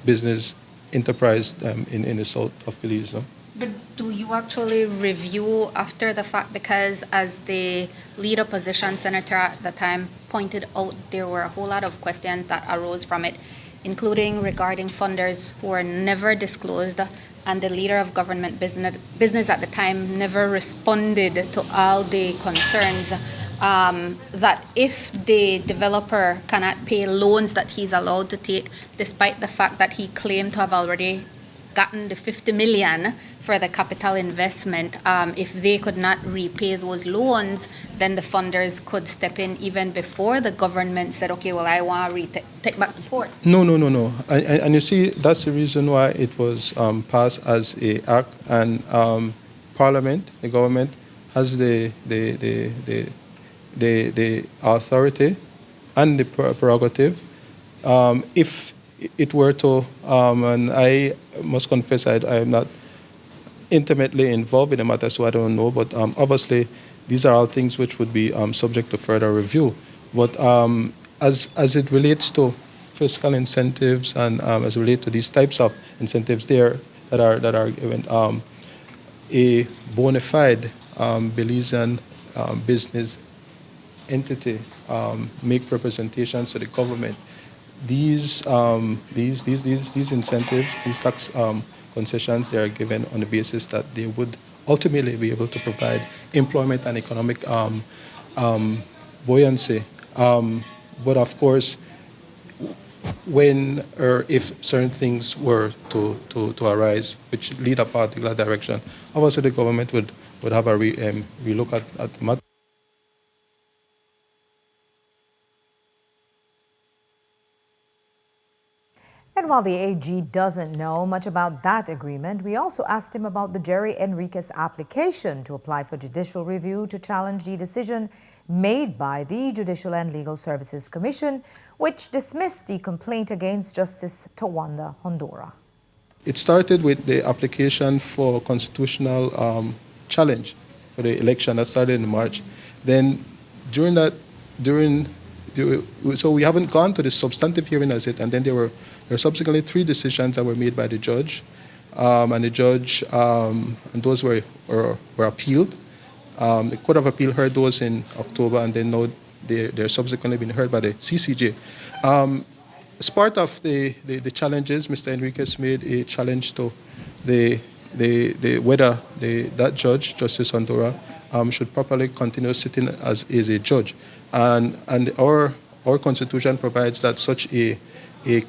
[SPEAKER 14] business enterprise in the South of Belize.
[SPEAKER 16] But do you actually review after the fact? Because as the lead opposition senator at the time pointed out, there were a whole lot of questions that arose from it, including regarding funders who were never disclosed, and the leader of government business at the time never responded to all the concerns that if the developer cannot pay loans that he's allowed to take, despite the fact that he claimed to have already gotten the $50 million for the capital investment, if they could not repay those loans, then the funders could step in even before the government said, okay, well, I want to take back the port.
[SPEAKER 14] No. And you see, that's the reason why it was passed as a act, and Parliament, the government, has the authority and the prerogative. If it were to, and I must confess I am not intimately involved in the matter, so I don't know, but obviously these are all things which would be subject to further review. But as it relates to fiscal incentives and as it relates to these types of incentives there that are given, a bona fide Belizean business entity make representations to the government. These incentives, these tax concessions, they are given on the basis that they would ultimately be able to provide employment and economic buoyancy. But of course, when or if certain things were to arise which lead a particular direction, obviously the government would have a relook at the matter.
[SPEAKER 1] And while the AG doesn't know much about that agreement, we also asked him about the Jerry Enriquez application to apply for judicial review to challenge the decision made by the Judicial and Legal Services Commission, which dismissed the complaint against Justice Tawanda Hondora.
[SPEAKER 14] It started with the application for constitutional challenge for the election that started in March. Then during that so we haven't gone to the substantive hearing as it, and then there were subsequently 3 decisions that were made by the judge, and the judge, and those were appealed. The Court of Appeal heard those in October, and then now they're subsequently been heard by the CCJ. As part of the challenges, Mr. Enriquez made a challenge to whether that judge, Justice Ondora, should properly continue sitting as a judge, and our constitution provides that such a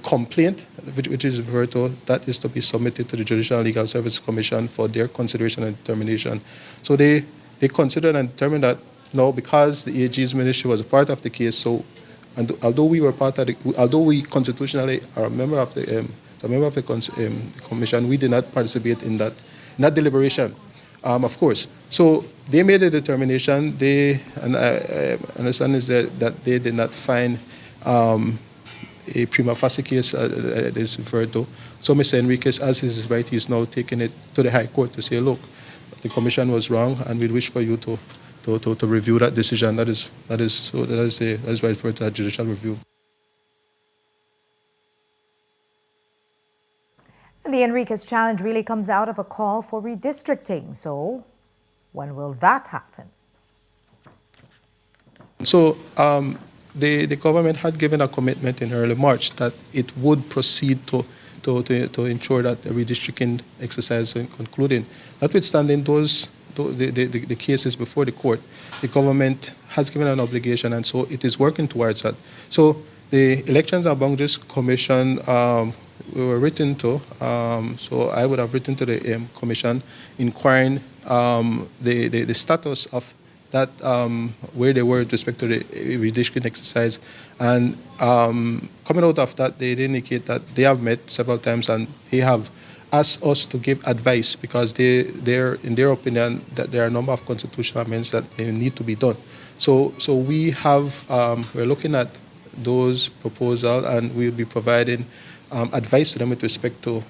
[SPEAKER 14] complaint, which is referred to, that is to be submitted to the Judicial and Legal Services Commission for their consideration and determination. So they considered and determined that no, because the AG's ministry was a part of the case, so and although we were part of although we constitutionally are a member of the commission, we did not participate in that deliberation, of course. So they made a determination. And I understand is that they did not find a prima facie case that is referred to. So Mr. Enriquez, as is his right, he's now taking it to the High Court to say, look, the commission was wrong, and we wish for you to review that decision. That is why it's referred to as judicial review.
[SPEAKER 1] And the Enriquez challenge really comes out of a call for redistricting. So when will that happen? So
[SPEAKER 14] the government had given a commitment in early March that it would proceed to ensure that the redistricting exercise is concluding. Notwithstanding the cases before the court, the government has given an obligation, and so it is working towards that. So the Elections and Boundaries Commission we were written to, so I would have written to the commission inquiring the status of that, where they were with respect to the redistricting exercise. And coming out of that, they indicate that they have met several times and they have asked us to give advice because they're in their opinion that there are a number of constitutional amendments that they need to be done. So we have, we're looking at those proposals, and we'll be providing advice to them with respect to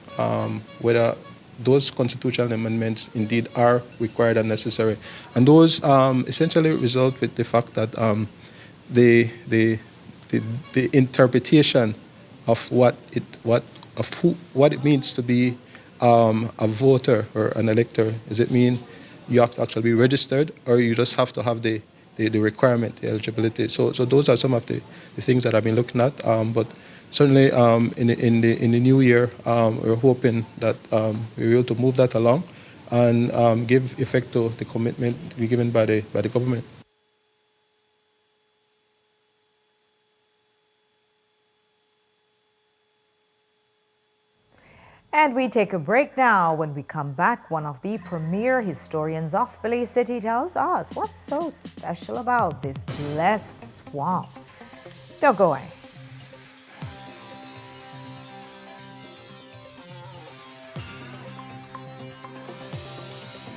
[SPEAKER 14] whether those constitutional amendments indeed are required and necessary. And those essentially result with the fact that the interpretation of what it means to be a voter or an elector. Does it mean you have to actually be registered, or you just have to have the requirement, the eligibility? So those are some of the things that I've been looking at. But certainly in the new year, we're hoping that we're able to move that along and give effect to the commitment given by the government.
[SPEAKER 1] And we take a break now. When we come back, one of the premier historians of Belize City tells us what's so special about this blessed swamp. Don't go away.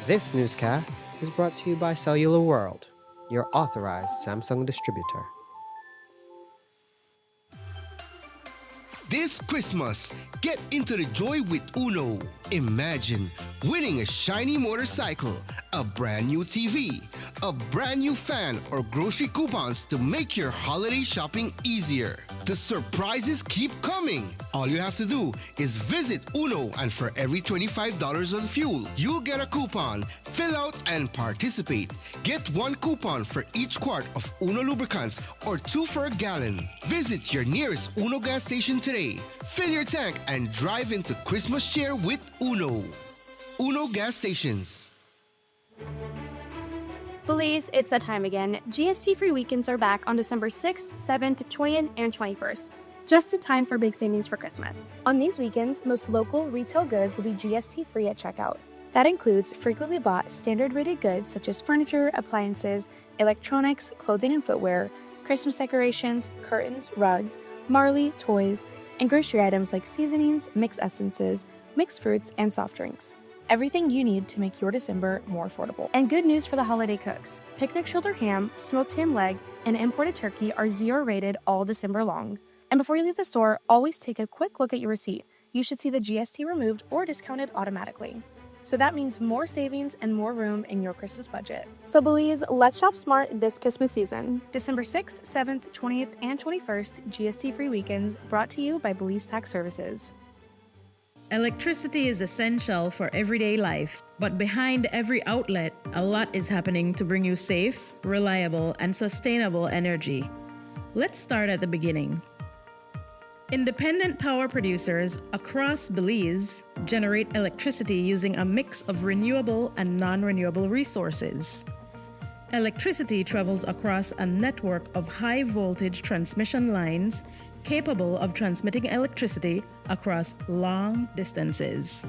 [SPEAKER 2] This newscast is brought to you by Cellular World, your authorized Samsung distributor.
[SPEAKER 13] This Christmas, get into the joy with Uno. Imagine winning a shiny motorcycle, a brand new TV, a brand new fan, or grocery coupons to make your holiday shopping easier. The surprises keep coming. All you have to do is visit Uno, and for every $25 on fuel, you'll get a coupon. Fill out and participate. Get one coupon for each quart of Uno lubricants or 2 for a gallon. Visit your nearest Uno gas station today. Fill your tank and drive into Christmas cheer with Uno. Uno gas stations.
[SPEAKER 17] Belize, it's that time again. GST-free weekends are back on December 6th, 7th, 20th, and 21st. Just in time for big savings for Christmas. On these weekends, most local retail goods will be GST-free at checkout. That includes frequently bought standard-rated goods such as furniture, appliances, electronics, clothing and footwear, Christmas decorations, curtains, rugs, Marley, toys, and grocery items like seasonings, mixed essences, mixed fruits, and soft drinks. Everything you need to make your December more affordable. And good news for the holiday cooks. Picnic shoulder ham, smoked ham leg, and imported turkey are 0 rated all December long. And before you leave the store, always take a quick look at your receipt. You should see the GST removed or discounted automatically. So that means more savings and more room in your Christmas budget. So Belize, let's shop smart this Christmas season. December 6th, 7th, 20th, and 21st, GST-free weekends, brought to you by Belize Tax Services.
[SPEAKER 23] Electricity is essential for everyday life, but behind every outlet, a lot is happening to bring you safe, reliable, and sustainable energy. Let's start at the beginning. Independent power producers across Belize generate electricity using a mix of renewable and non-renewable resources. Electricity travels across a network of high-voltage transmission lines capable of transmitting electricity across long distances.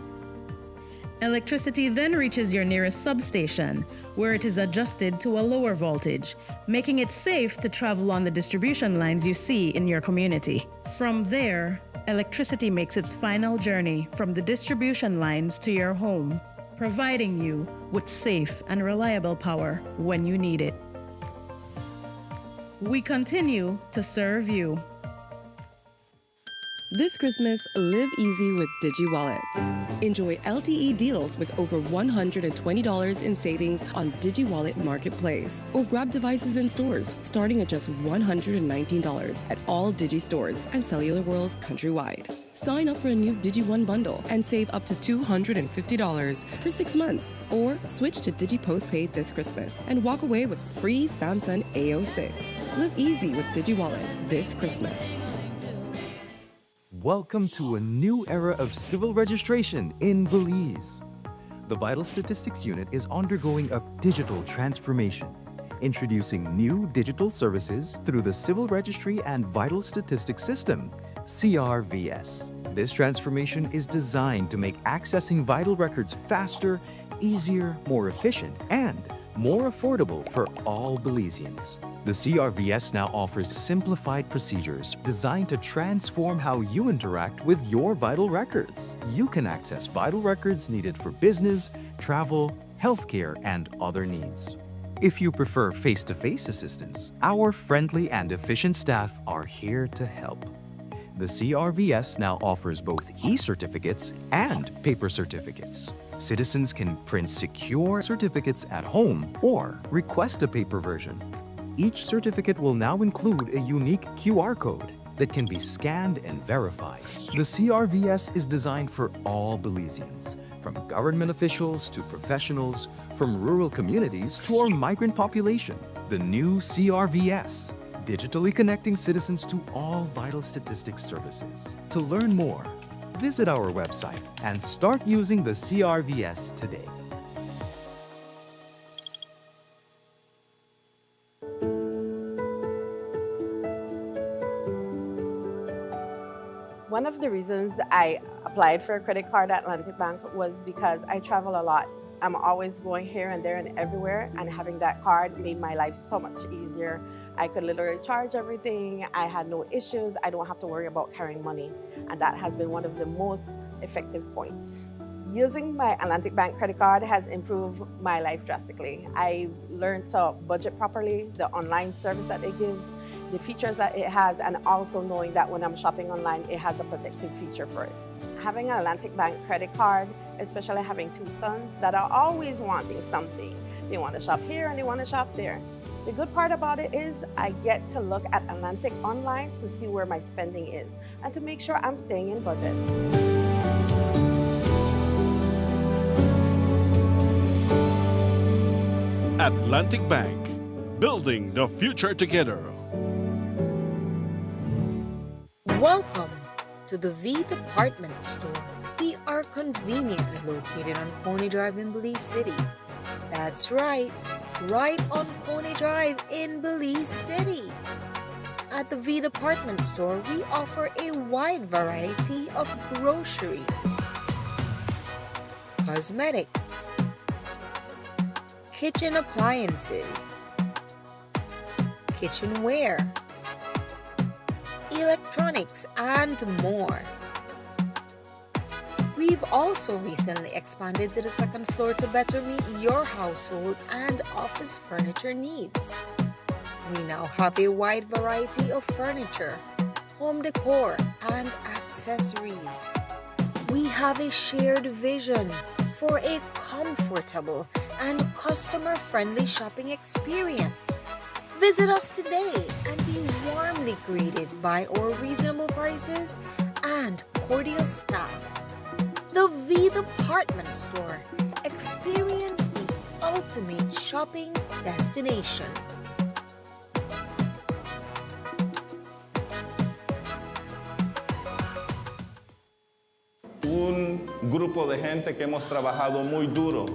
[SPEAKER 23] Electricity then reaches your nearest substation, where it is adjusted to a lower voltage, making it safe to travel on the distribution lines you see in your community. From there, electricity makes its final journey from the distribution lines to your home, providing you with safe and reliable power when you need it. We continue to serve you.
[SPEAKER 3] This Christmas, live easy with DigiWallet. Enjoy LTE deals with over $120 in savings on DigiWallet Marketplace. Or grab devices in stores starting at just $119 at all Digi stores and Cellular Worlds countrywide. Sign up for a new Digi1 bundle and save up to $250 for 6 months. Or switch to Digi Postpaid this Christmas and walk away with free Samsung A06. Live easy with DigiWallet this Christmas.
[SPEAKER 15] Welcome to a new era of civil registration in Belize. The Vital Statistics Unit is undergoing a digital transformation, introducing new digital services through the Civil Registry and Vital Statistics System, CRVS. This transformation is designed to make accessing vital records faster, easier, more efficient, and more affordable for all Belizeans. The CRVS now offers simplified procedures designed to transform how you interact with your vital records. You can access vital records needed for business, travel, healthcare, and other needs. If you prefer face-to-face assistance, our friendly and efficient staff are here to help. The CRVS now offers both e-certificates and paper certificates. Citizens can print secure certificates at home or request a paper version. Each certificate will now include a unique QR code that can be scanned and verified. The CRVS is designed for all Belizeans, from government officials to professionals, from rural communities to our migrant population. The new CRVS, digitally connecting citizens to all vital statistics services. To learn more, visit our website and start using the CRVS today.
[SPEAKER 18] One of the reasons I applied for a credit card at Atlantic Bank was because I travel a lot. I'm always going here and there and everywhere, and having that card made my life so much easier. I could literally charge everything. I had no issues. I don't have to worry about carrying money. And that has been one of the most effective points. Using my Atlantic Bank credit card has improved my life drastically. I learned to budget properly, the online service that it gives, the features that it has, and also knowing that when I'm shopping online, it has a protective feature for it. Having an Atlantic Bank credit card, especially having two sons that are always wanting something. They want to shop here and they want to shop there. The good part about it is I get to look at Atlantic online to see where my spending is and to make sure I'm staying in budget.
[SPEAKER 20] Atlantic Bank, building the future together.
[SPEAKER 21] Welcome to the V Department Store. We are conveniently located on Coney Drive in Belize City. That's right on Coney Drive in Belize City. At the V Department Store, we offer a wide variety of groceries, cosmetics, kitchen appliances, kitchenware, electronics, and more. We've also recently expanded to the second floor to better meet your household and office furniture needs. We now have a wide variety of furniture, home decor, and accessories. We have a shared vision for a comfortable and customer-friendly shopping experience. Visit us today and be warmly greeted by our reasonable prices and cordial staff. The V Department Store. Experience the ultimate shopping destination.
[SPEAKER 4] Un grupo de gente que hemos trabajado muy duro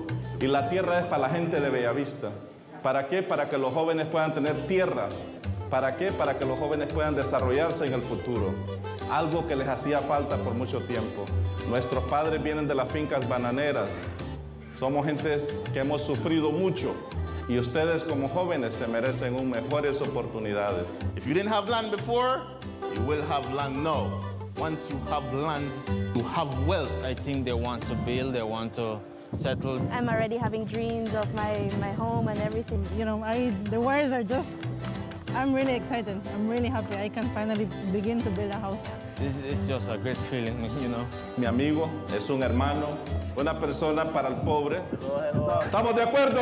[SPEAKER 4] y la tierra es para la gente de Bellavista. ¿Para qué? Para que los jóvenes puedan tener tierra. ¿Para qué? Para que los jóvenes puedan desarrollarse en el futuro. Algo que les hacía falta por mucho tiempo. Nuestros padres vienen de las fincas bananeras. Somos gentes que hemos sufrido mucho y ustedes como jóvenes se merecen mejores oportunidades.
[SPEAKER 7] If you didn't have land before, you will have land now. Once you have land, you have wealth.
[SPEAKER 22] I think they want to build, they want to settle.
[SPEAKER 24] I'm already having dreams of my home and everything.
[SPEAKER 25] You know, the wires are just, I'm really excited. I'm really happy. I can finally begin to build a house.
[SPEAKER 22] It's just a great feeling, you know.
[SPEAKER 4] Mi amigo es un hermano, una persona para el pobre. ¿Estamos de acuerdo?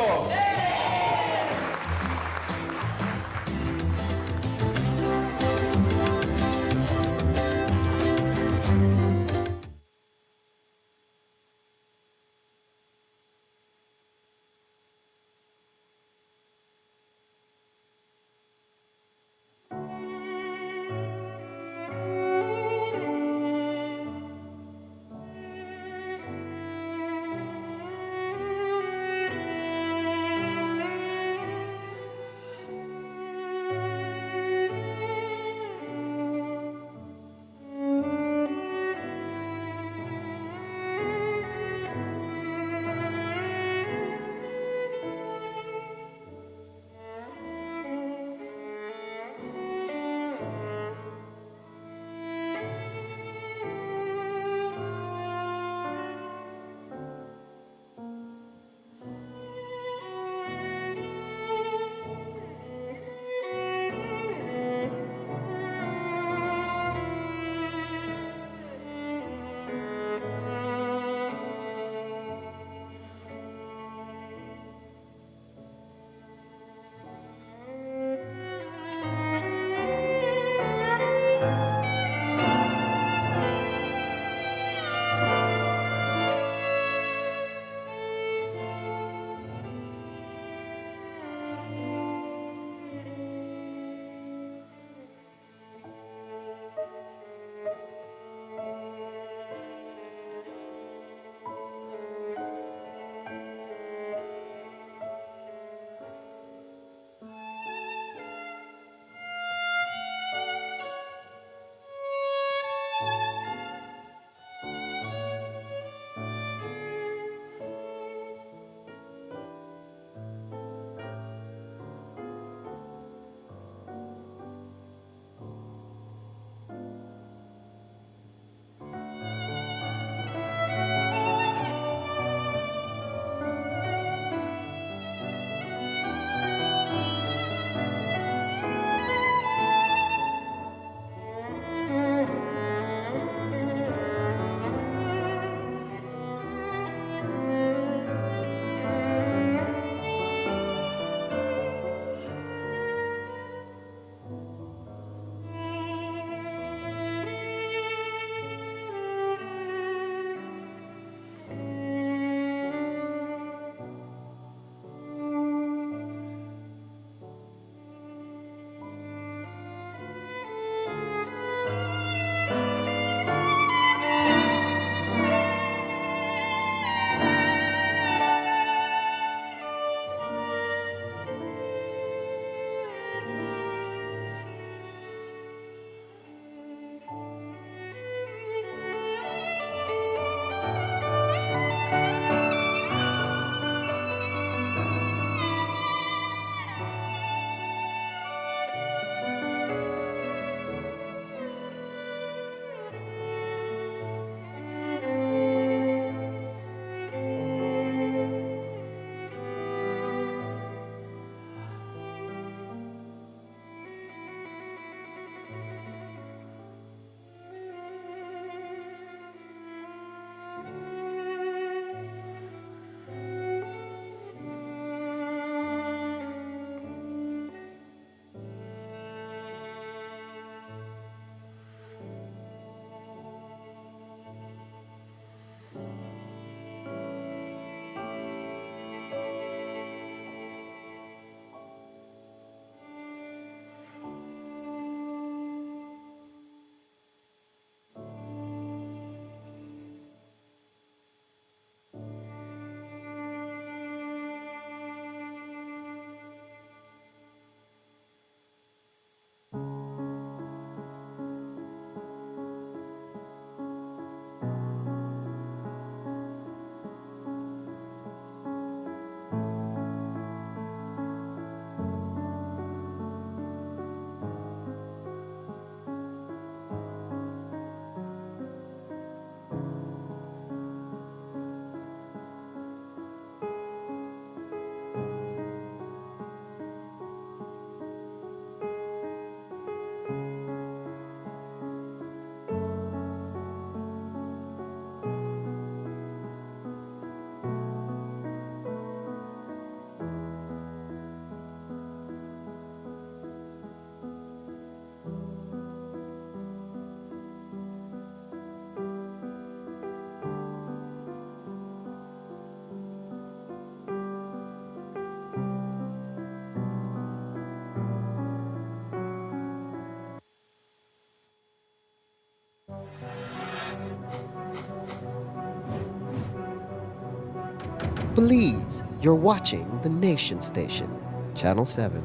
[SPEAKER 2] Belize, you're watching the Nation Station, Channel 7.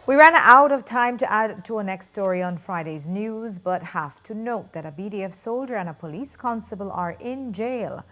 [SPEAKER 1] We ran out of time to add to our next story on Friday's news, but have to note that a BDF soldier and a police constable are in jail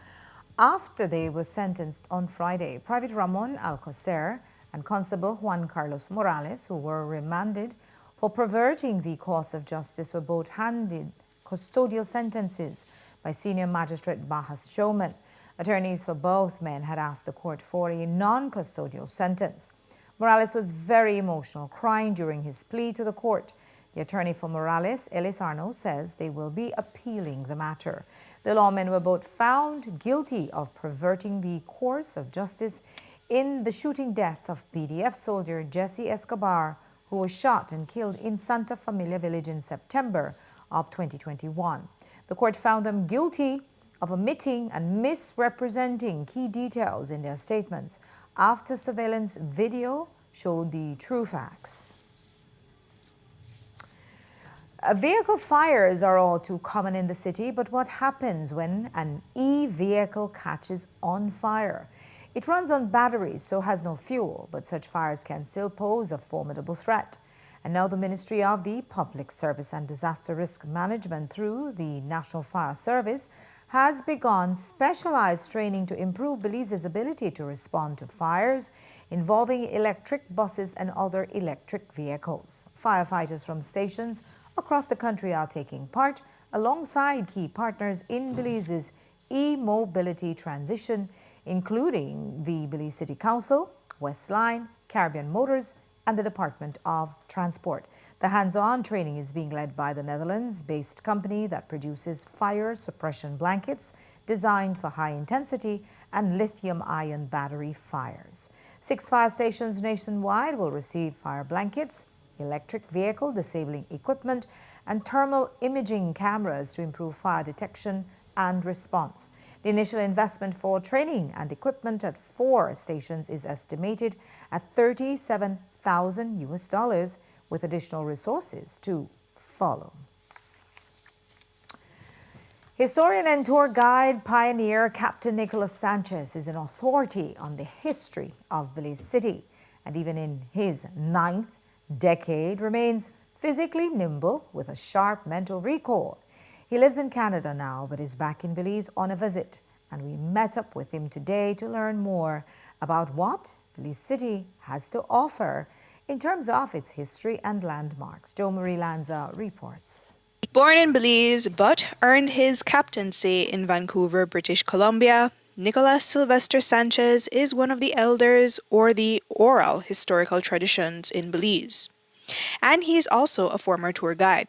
[SPEAKER 1] after they were sentenced on Friday. Private Ramon Alcocer and Constable Juan Carlos Morales, who were remanded for perverting the course of justice, were both handed custodial sentences by Senior Magistrate Bahas Showman. Attorneys for both men had asked the court for a non-custodial sentence. Morales was very emotional, crying during his plea to the court. The attorney for Morales, Ellis Arno, says they will be appealing the matter. The lawmen were both found guilty of perverting the course of justice in the shooting death of BDF soldier Jesse Escobar, who was shot and killed in Santa Familia village in September of 2021. The court found them guilty of omitting and misrepresenting key details in their statements after surveillance video showed the true facts. Vehicle fires are all too common in the city, but what happens when an e-vehicle catches on fire? It runs on batteries, so has no fuel, but such fires can still pose a formidable threat. And now the Ministry of the Public Service and Disaster Risk Management, through the National Fire Service, has begun specialized training to improve Belize's ability to respond to fires involving electric buses and other electric vehicles. Firefighters from stations across the country are taking part alongside key partners in Belize's e-mobility transition, including the Belize City Council, Westline, Caribbean Motors, and the Department of Transport. The hands-on training is being led by the Netherlands-based company that produces fire suppression blankets designed for high-intensity and lithium-ion battery fires. 6 fire stations nationwide will receive fire blankets, electric vehicle disabling equipment, and thermal imaging cameras to improve fire detection and response. The initial investment for training and equipment at 4 stations is estimated at $37,000, with additional resources to follow. Historian and tour guide pioneer Captain Nicholas Sanchez is an authority on the history of Belize City, and even in his 9th decade remains physically nimble with a sharp mental recall. He lives in Canada now, but is back in Belize on a visit, and we met up with him today to learn more about what Belize City has to offer in terms of its history and landmarks. Jo Marie Lanza reports.
[SPEAKER 5] Born in Belize but earned his captaincy in Vancouver, British Columbia, Nicholas Sylvester Sanchez is one of the elders or the oral historical traditions in Belize. And he's also a former tour guide.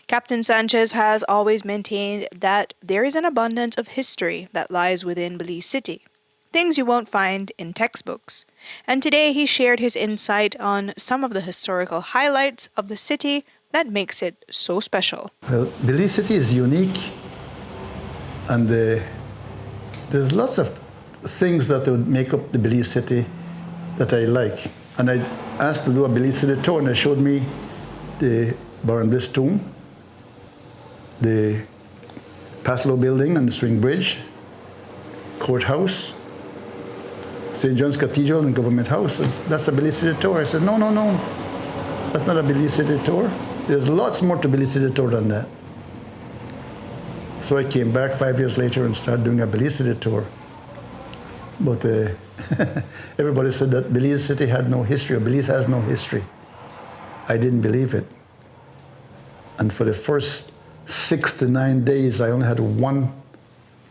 [SPEAKER 5] Captain Sanchez has always maintained that there is an abundance of history that lies within Belize City, things you won't find in textbooks. And today he shared his insight on some of the historical highlights of the city that makes it so special.
[SPEAKER 6] Well, Belize City is unique, and there's lots of things that would make up the Belize City that I like. And I asked to do a Belize City tour, and they showed me the Baron Bliss tomb, the Paslow building and the swing bridge, courthouse, St. John's Cathedral and Government House. That's a Belize City tour. I said, no, that's not a Belize City tour. There's lots more to Belize City tour than that. So I came back 5 years later and started doing a Belize City tour. But everybody said that Belize City had no history, or Belize has no history. I didn't believe it. And for the first 6 to 9 days, I only had one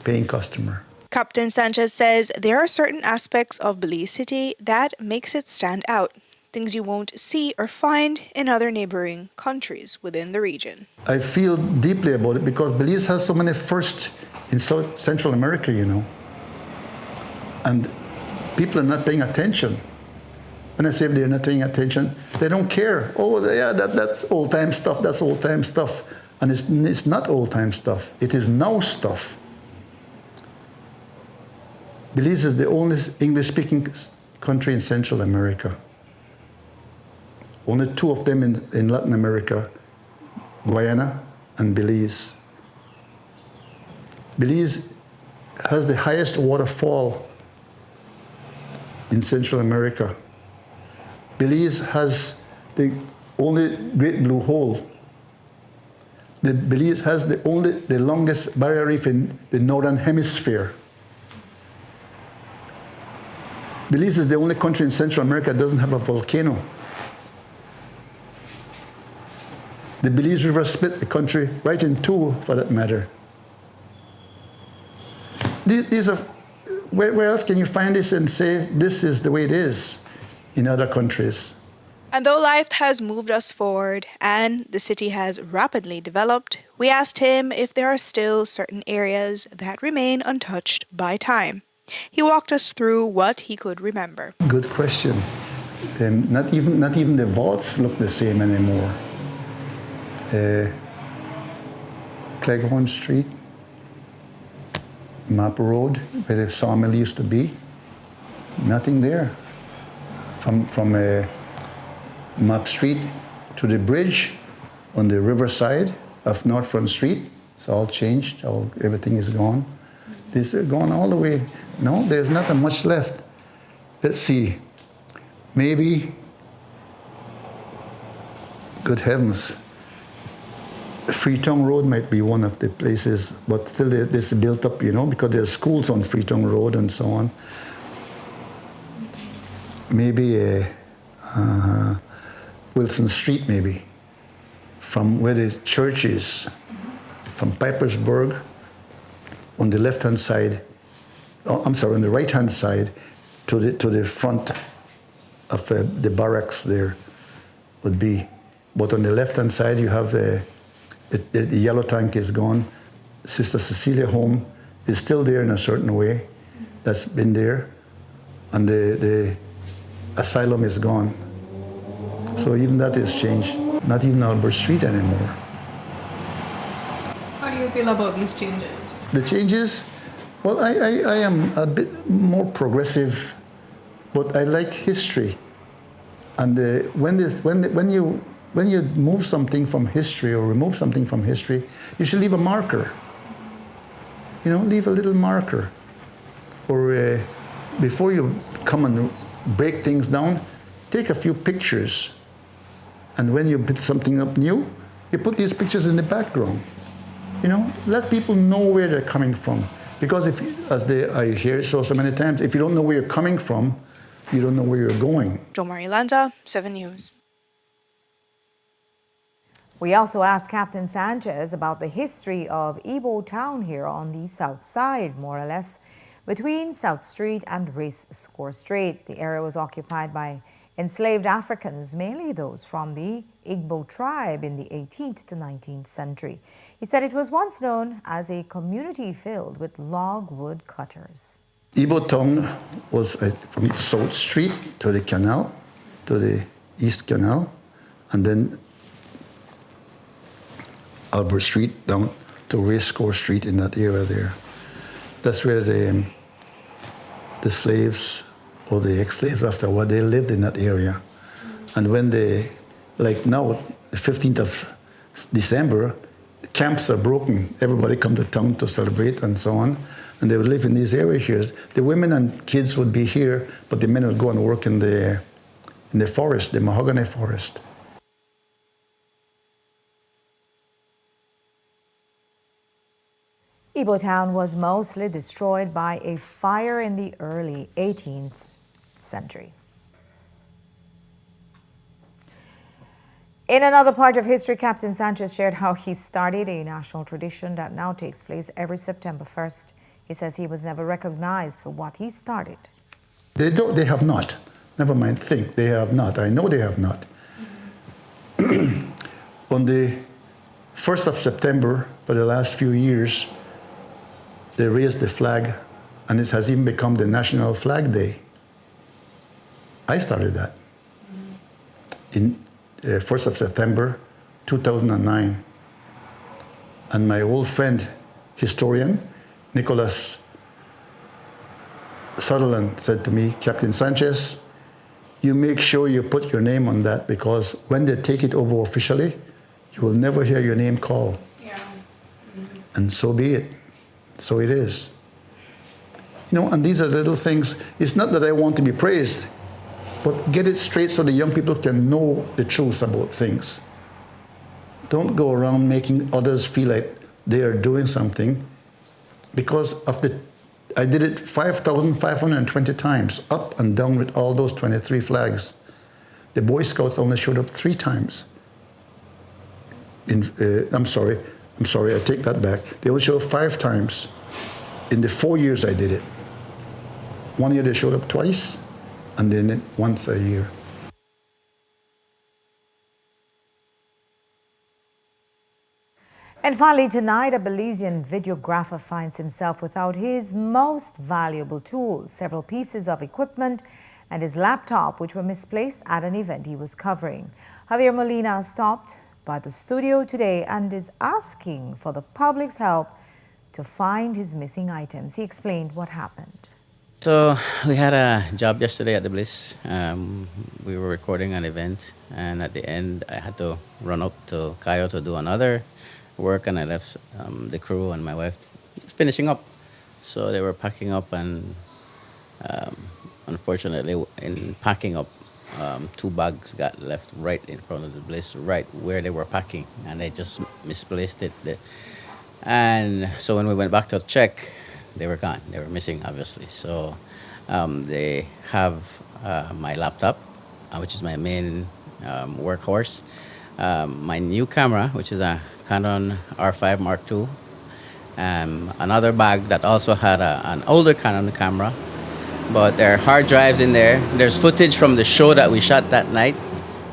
[SPEAKER 6] paying customer.
[SPEAKER 5] Captain Sanchez says there are certain aspects of Belize City that makes it stand out, things you won't see or find in other neighboring countries within the region.
[SPEAKER 6] I feel deeply about it because Belize has so many firsts in Central America, you know. And people are not paying attention. When I say they're not paying attention, they don't care. Oh, yeah, that's old-time stuff, that's old-time stuff. And it's not old-time stuff. It is now stuff. Belize is the only English-speaking country in Central America. Only two of them in Latin America, Guyana and Belize. Belize has the highest waterfall in Central America. Belize has the only Great Blue Hole. Belize has the longest barrier reef in the Northern Hemisphere. Belize is the only country in Central America that doesn't have a volcano. The Belize River split the country right in two, for that matter. These are, where else can you find this and say this is the way it is in other countries?
[SPEAKER 5] And though life has moved us forward and the city has rapidly developed, we asked him if there are still certain areas that remain untouched by time. He walked us through what he could remember.
[SPEAKER 6] Good question. Not even the vaults look the same anymore. Cleghorn Street, Map Road, where the sawmill used to be, nothing there. From Map Street to the bridge on the riverside of North Front Street, it's all changed, everything is gone. This is gone all the way. No, there's not much left. Let's see, maybe, good heavens, Freetown Road might be one of the places, but still this is built up, because there's schools on Freetown Road and so on. Maybe Wilson Street, maybe, from where the church is, from Pipersburg, on the left-hand side, on the right-hand side, to the front of the barracks there would be. But on the left-hand side, you have the yellow tank is gone. Sister Cecilia home is still there in a certain way. That's been there. And the asylum is gone. So even that has changed. Not even Albert Street anymore.
[SPEAKER 8] How do you feel about these changes?
[SPEAKER 6] The changes? Well, I am a bit more progressive, but I like history. And when you move something from history or remove something from history, you should leave a marker. Leave a little marker. Or before you come and break things down, take a few pictures. And when you put something up new, you put these pictures in the background. Let people know where they're coming from. Because I hear it so many times, if you don't know where you're coming from, you don't know where you're going.
[SPEAKER 5] Jo Marie Lanza, 7 News.
[SPEAKER 1] We also asked Captain Sanchez about the history of Ibo Town here on the south side, more or less, between South Street and Race Score Street. The area was occupied by enslaved Africans, mainly those from the Igbo tribe in the 18th to 19th century. He said it was once known as a community filled with log wood cutters.
[SPEAKER 6] Ibo Town was from South Street to the canal, to the East Canal, and then Albert Street down to Race Score Street in that area there. That's where the slaves or the ex-slaves afterward, they lived in that area. And when like now, the 15th of December, the camps are broken. Everybody come to town to celebrate and so on. And they would live in these areas here. The women and kids would be here, but the men would go and work in the forest, the mahogany forest.
[SPEAKER 1] Ibo Town was mostly destroyed by a fire in the early 18th century. In another part of history, Captain Sanchez shared how he started a national tradition that now takes place every September 1st. He says he was never recognized for what he started.
[SPEAKER 6] They have not. Never mind think, they have not. I know they have not. On the 1st of September, for the last few years, they raised the flag, and it has even become the National Flag Day. I started that in 1st of September, 2009. And my old friend, historian, Nicholas Sutherland, said to me, Captain Sanchez, you make sure you put your name on that, because when they take it over officially, you will never hear your name called.
[SPEAKER 16] Yeah.
[SPEAKER 6] And so be it. So it is. You know, and these are little things. It's not that I want to be praised, but get it straight so the young people can know the truth about things. Don't go around making others feel like they are doing something, because of I did it 5,520 times, up and down with all those 23 flags. The Boy Scouts only showed up 3 times. I'm sorry, I take that back. They only showed up 5 times in the 4 years I did it. 1 year they showed up twice, and then once a year.
[SPEAKER 1] And finally tonight, a Belizean videographer finds himself without his most valuable tools, several pieces of equipment and his laptop, which were misplaced at an event he was covering. Javier Molina stopped by the studio today and is asking for the public's help to find his missing items. He explained what happened.
[SPEAKER 9] So we had a job yesterday at the Bliss. We were recording an event, and at the end I had to run up to Cayo to do another work, and I left the crew and my wife finishing up. So they were packing up, and unfortunately in packing up, 2 bags got left right in front of the Bliss, right where they were packing, and they just misplaced it. And so when we went back to check, they were gone. They were missing, obviously. So they have my laptop, which is my main workhorse, my new camera, which is a Canon R5 Mark II, another bag that also had an older Canon camera, but there are hard drives in there. There's footage from the show that we shot that night.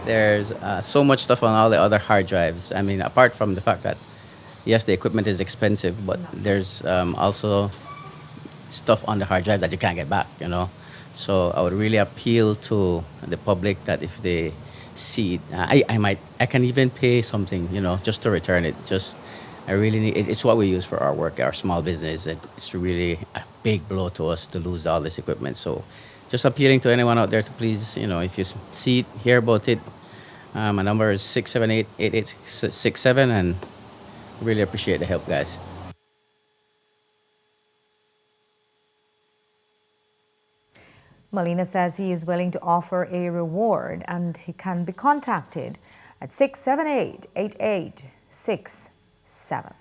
[SPEAKER 9] There's so much stuff on all the other hard drives. I mean, apart from the fact that, yes, the equipment is expensive, but there's also stuff on the hard drive that you can't get back, you know. So I would really appeal to the public that if they see it, I can even pay something, you know, just to return it. I really need it's what we use for our work, our small business. It's really a big blow to us to lose all this equipment. So just appealing to anyone out there to please, you know, if you see it, hear about it, my number is 678-8867, and really appreciate the help, guys.
[SPEAKER 1] Molina says he is willing to offer a reward, and he can be contacted at 678-8867.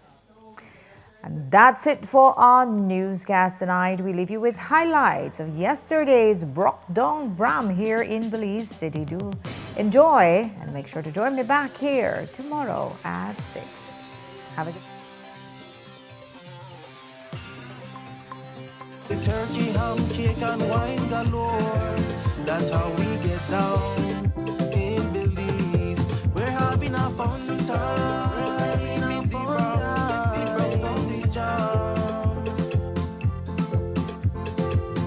[SPEAKER 1] And that's it for our newscast tonight. We leave you with highlights of yesterday's Brockdong Bram here in Belize City. Do enjoy, and make sure to join me back here tomorrow at 6. Have a good
[SPEAKER 10] The turkey, ham, cake, and wine galore. That's how we get down in Belize. We're having a fun time. The brown on the jam.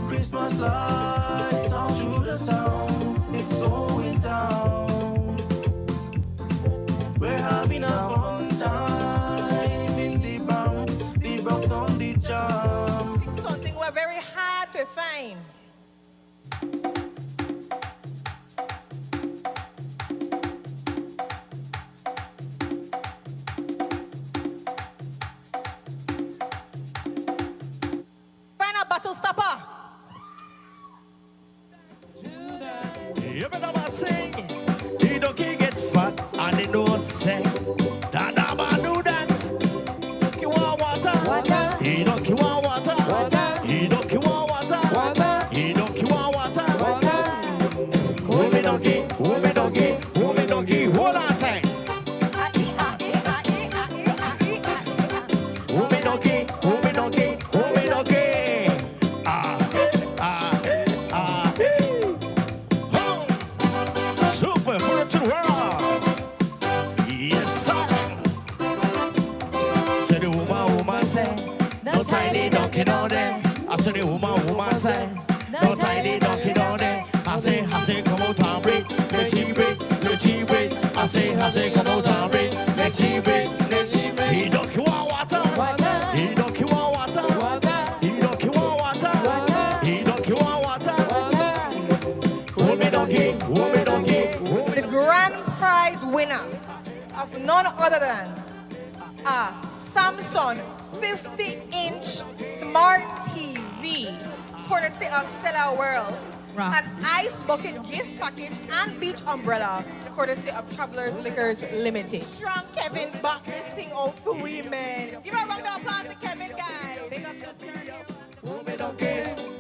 [SPEAKER 10] Christmas lights all through the town. It's going down. We're having a fun time in the brown on the jam.
[SPEAKER 11] Something we're very hard to find. Find a battle stopper.
[SPEAKER 10] You better sing. He don't get fat and he don't sing. That man do that. He want water. He don't want water. He don't want water. He don't want water. Woman donkey, woman donkey, woman donkey. Hold on tight. Woman donkey, woman donkey, woman donkey. Super for the world. Yes, sir. Say the woman say, no tiny donkey down there. I say the woman say, no tiny donkey down there. I say, come out and break, let's break. I say, come out and break, let's break. He donkey want water, he donkey want water, he donkey want water, he donkey want water. Woman donkey.
[SPEAKER 11] winner of none other than a Samsung 50-inch Smart TV, courtesy of Cellar World. An ice bucket gift package and beach umbrella, courtesy of Travelers Liquors Limited. Strong Kevin back this thing out to women. Give a round of applause to Kevin, guys. Big up yourself.